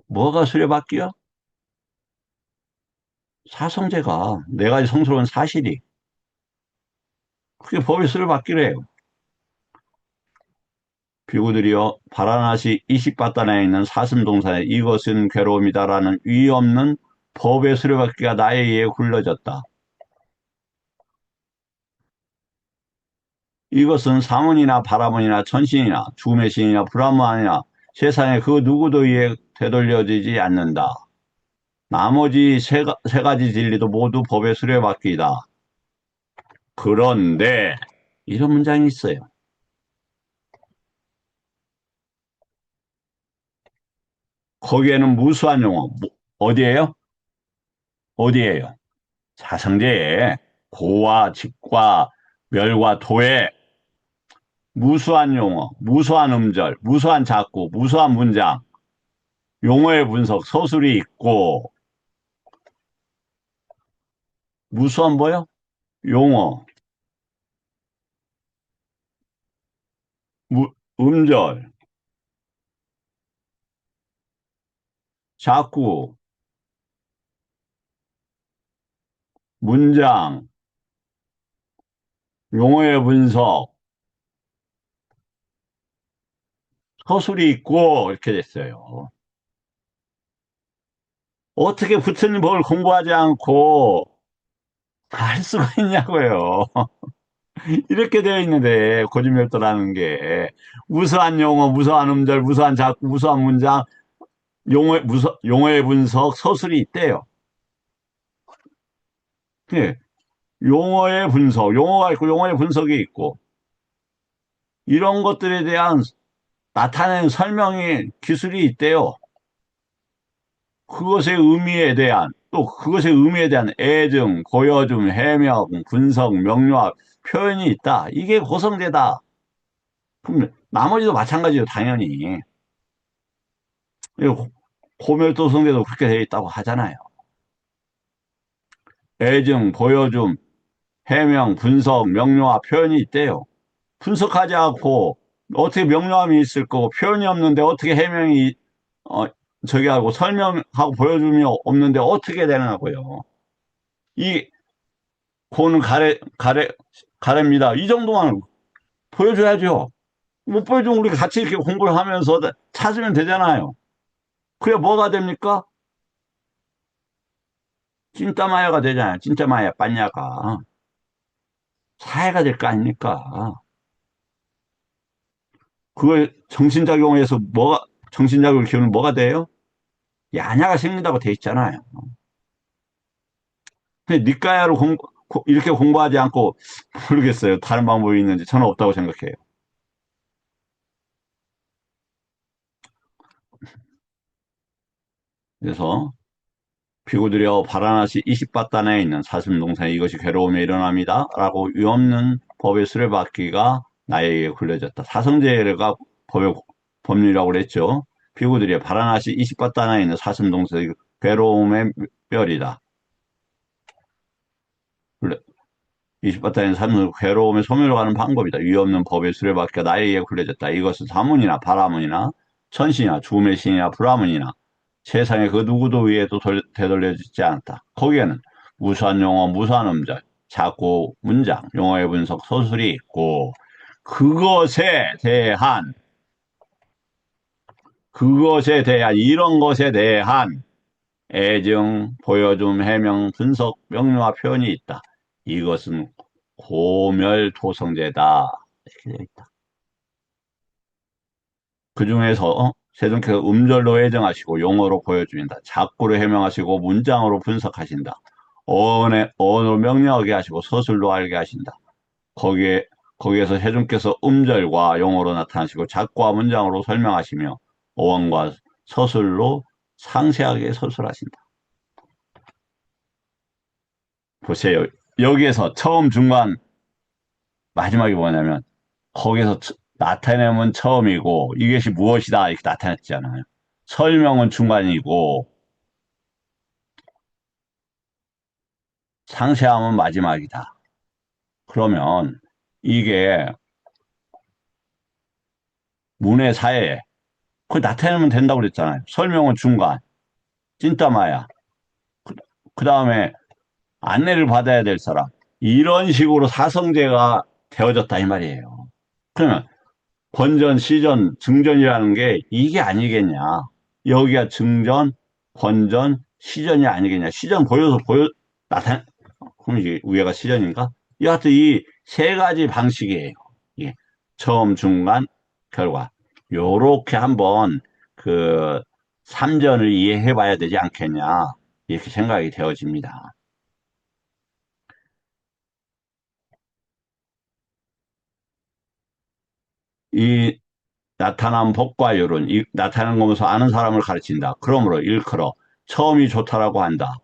뭐가 수레바퀴야? 사성제가 네 가지 성스러운 사실이. 그게 법의 수레바퀴래요. 비구들이여 바라나시 이십바단에 있는 사슴동산에 이것은 괴로움이다라는 위 없는 법의 수레바퀴가 나에 의해 굴러졌다. 이것은 사문이나 바라문이나 천신이나 죽음의 신이나 브라హ്만이나 세상에 그 누구도 의해 되돌려지지 않는다. 나머지 세 가지 진리도 모두 법의 수레바퀴이다. 그런데 이런 문장이 있어요. 거기에는 무수한 용어, 어디에요? 어디에요? 사성제에 고와 직과 멸과 도에 무수한 용어, 무수한 음절, 무수한 작구, 무수한 문장, 용어의 분석, 서술이 있고 무수한 뭐요? 용어, 음절, 작구, 문장, 용어의 분석, 서술이 있고 이렇게 됐어요. 어떻게 부처님 법을 공부하지 않고 할 수가 있냐고요. 이렇게 되어 있는데 고지멸도라는 게 무수한 용어, 무수한 음절, 무수한 작구, 무수한 문장, 용어의 분석, 서술이 있대요. 예, 용어의 분석, 용어가 있고 용어의 분석이 있고 이런 것들에 대한 나타내는 설명이 기술이 있대요. 그것의 의미에 대한 또 그것의 의미에 대한 애증, 고여줌, 해명, 분석, 명료화, 표현이 있다. 이게 고성제다. 그럼 나머지도 마찬가지로 당연히 고멸도성대도 그렇게 되어 있다고 하잖아요. 애증, 보여줌, 해명, 분석, 명료화, 표현이 있대요. 분석하지 않고 어떻게 명료함이 있을 거고 표현이 없는데 어떻게 해명이 어, 저기 하고 설명하고 보여줌이 없는데 어떻게 되냐고요. 이 고는 가래입니다. 이 정도만 보여줘야죠. 못 보여주면 우리 같이 이렇게 공부를 하면서 찾으면 되잖아요. 그래 뭐가 됩니까? 진짜 마야가 되잖아요. 진짜 마야 빠냐가 사회가 될 거 아닙니까? 그걸 정신작용에서 정신작용을 키우는 뭐가 돼요? 야냐가 생긴다고 돼 있잖아요. 근데 니까야로 이렇게 공부하지 않고 모르겠어요. 다른 방법이 있는지 저는 없다고 생각해요. 그래서 비구들여 바라나시 이십바단에 있는 사슴동산에 이것이 괴로움에 일어납니다. 라고 위없는 법의 수레바퀴가 나에게 굴려졌다. 사성제가 법의 법률이라고 그랬죠. 비구들여 바라나시 이십바단에 있는 사슴동산이 괴로움의 멸이다. 20바탕의 삶은 괴로움의 소멸로 가는 방법이다. 위없는 법의 수레바퀴가 나에게 굴려졌다. 이것은 사문이나 바라문이나 천신이나 죽음의 신이나 브라문이나 세상에 그 누구도 위에도 되돌려지지 않았다. 거기에는 무수한 용어, 무수한 음절, 자꾸 문장, 용어의 분석, 서술이 있고 그것에 대한 이런 것에 대한 애증, 보여줌, 해명, 분석, 명료와 표현이 있다. 이것은 고멸토성제다. 이렇게 되어 있다. 그 중에서 세종께서 음절로 애정하시고 용어로 보여주신다. 작구로 해명하시고 문장으로 분석하신다. 언어로 명료하게 하시고 서술로 알게 하신다. 거기에서 세종께서 음절과 용어로 나타나시고 작구와 문장으로 설명하시며 어원과 서술로 상세하게 서술하신다. 보세요. 여기에서 처음, 중간, 마지막이 뭐냐면 거기서 나타내면 처음이고 이것이 무엇이다 이렇게 나타냈잖아요. 설명은 중간이고 상세함은 마지막이다. 그러면 이게 문의 사회에 그 나타내면 된다고 그랬잖아요. 설명은 중간, 찐따마야. 그 다음에 안내를 받아야 될 사람. 이런 식으로 사성제가 되어졌다 이 말이에요. 그러면 권전, 시전, 증전이라는 게 이게 아니겠냐. 여기가 증전, 권전, 시전이 아니겠냐. 시전 보여서 그럼 이게 위에가 시전인가? 여하튼 이 세 가지 방식이에요. 예. 처음, 중간, 결과. 요렇게 한번 그 삼전을 이해해 봐야 되지 않겠냐. 이렇게 생각이 되어집니다. 이 나타난 법과 요론, 이 나타나는 거면서 아는 사람을 가르친다. 그러므로 일컬어 처음이 좋다라고 한다.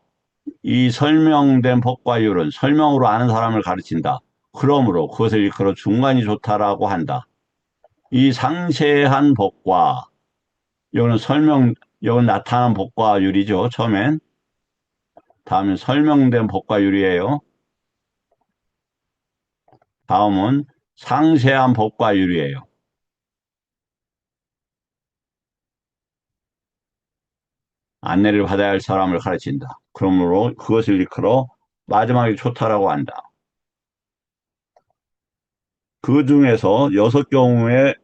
이 설명된 법과 요론, 설명으로 아는 사람을 가르친다. 그러므로 그것을 일컬어 중간이 좋다라고 한다. 이 상세한 법과 요는 요는 나타난 법과 요리죠. 처음엔. 다음은 설명된 법과 요리예요. 다음은 상세한 법과 요리예요. 안내를 받아야 할 사람을 가르친다. 그러므로 그것을 일컬어 마지막에 좋다라고 한다. 그 중에서 여섯 경우의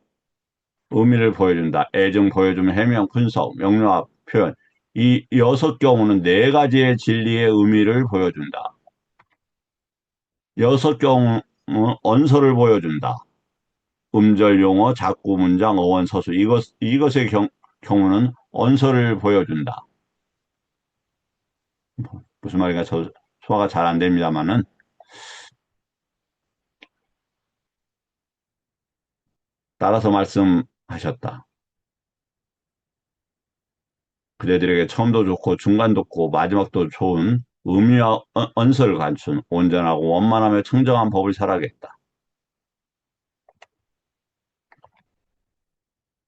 의미를 보여준다. 애정, 보여주면, 해명, 분석, 명료화, 표현. 이 여섯 경우는 네 가지의 진리의 의미를 보여준다. 여섯 경우는 언서를 보여준다. 음절, 용어, 작구, 문장, 어원, 서술. 이것의 경우는 언서를 보여준다. 무슨 말인가 소화가 잘 안 됩니다만은 따라서 말씀하셨다. 그대들에게 처음도 좋고 중간도 좋고 마지막도 좋은 의미와 언서를 갖춘 온전하고 원만하며 청정한 법을 살아겠다.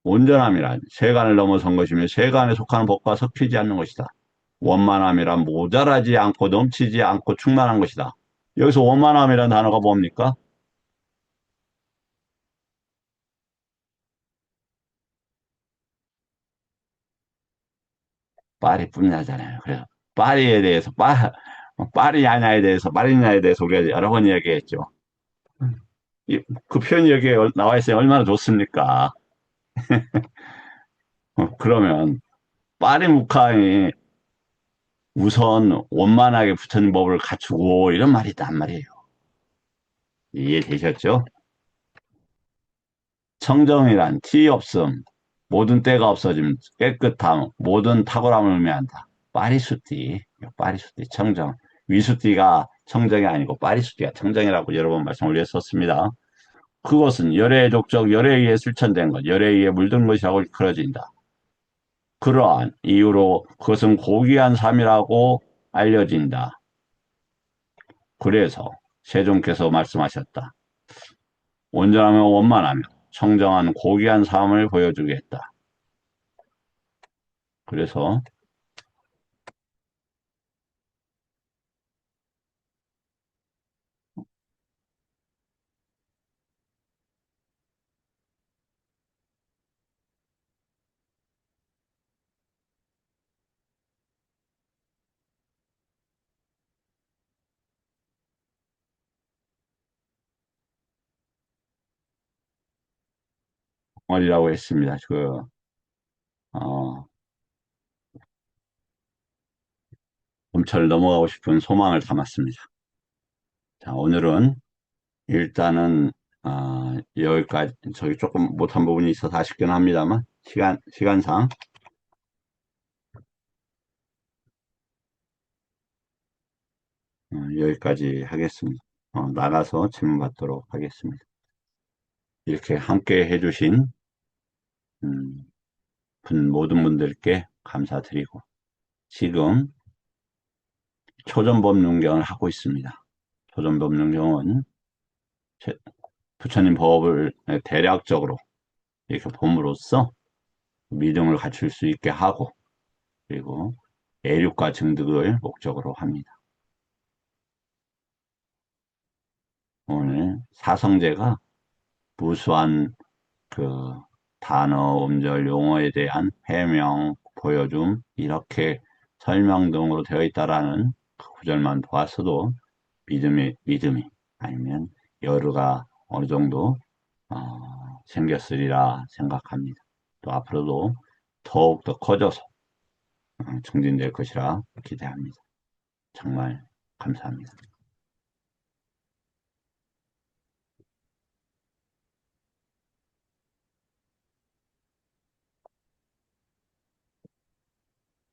온전함이란 세간을 넘어선 것이며 세간에 속하는 법과 섞이지 않는 것이다. 원만함이란 모자라지 않고 넘치지 않고 충만한 것이다. 여기서 원만함이란 단어가 뭡니까? 파리 뿐이잖아요. 그래서 파리에 대해서 파리냐에 대해서 파리냐에 대해서 우리가 여러 번 이야기했죠. 그 표현이 여기에 나와 있으니 얼마나 좋습니까? 그러면 파리 묵카이 우선 원만하게 붙는 법을 갖추고 이런 말이 있단 말이에요. 이해되셨죠? 청정이란 티 없음, 모든 때가 없어짐, 깨끗함, 모든 탁월함을 의미한다. 파리수띠, 청정. 위수띠가 청정이 아니고 파리수띠가 청정이라고 여러 번 말씀 올렸었습니다. 그것은 열애의 족적, 열애에 의해 실천된 것, 열애에 의해 물든 것이라고 일컬어진다. 그러한 이유로 그것은 고귀한 삶이라고 알려진다. 그래서 세종께서 말씀하셨다. 온전하며 원만하며 청정한 고귀한 삶을 보여주겠다. 그래서 덩어리라고 했습니다. 어, 검철 넘어가고 싶은 소망을 담았습니다. 자, 오늘은 일단은 여기까지 저기 조금 못한 부분이 있어서 아쉽긴 합니다만 시간상 여기까지 하겠습니다. 나가서 질문 받도록 하겠습니다. 이렇게 함께 해주신 음, 모든 분들께 감사드리고 지금 초전법륜경을 하고 있습니다. 초전법륜경은 부처님 법을 대략적으로 이렇게 봄으로써 믿음을 갖출 수 있게 하고 그리고 애륙과 증득을 목적으로 합니다. 오늘 사성제가 무수한 그 단어, 음절, 용어에 대한 해명, 보여줌, 이렇게 설명 등으로 되어 있다라는 그 구절만 보았어도 믿음이 아니면 여유가 어느 정도 생겼으리라 생각합니다. 또 앞으로도 더욱더 커져서 증진될 것이라 기대합니다. 정말 감사합니다.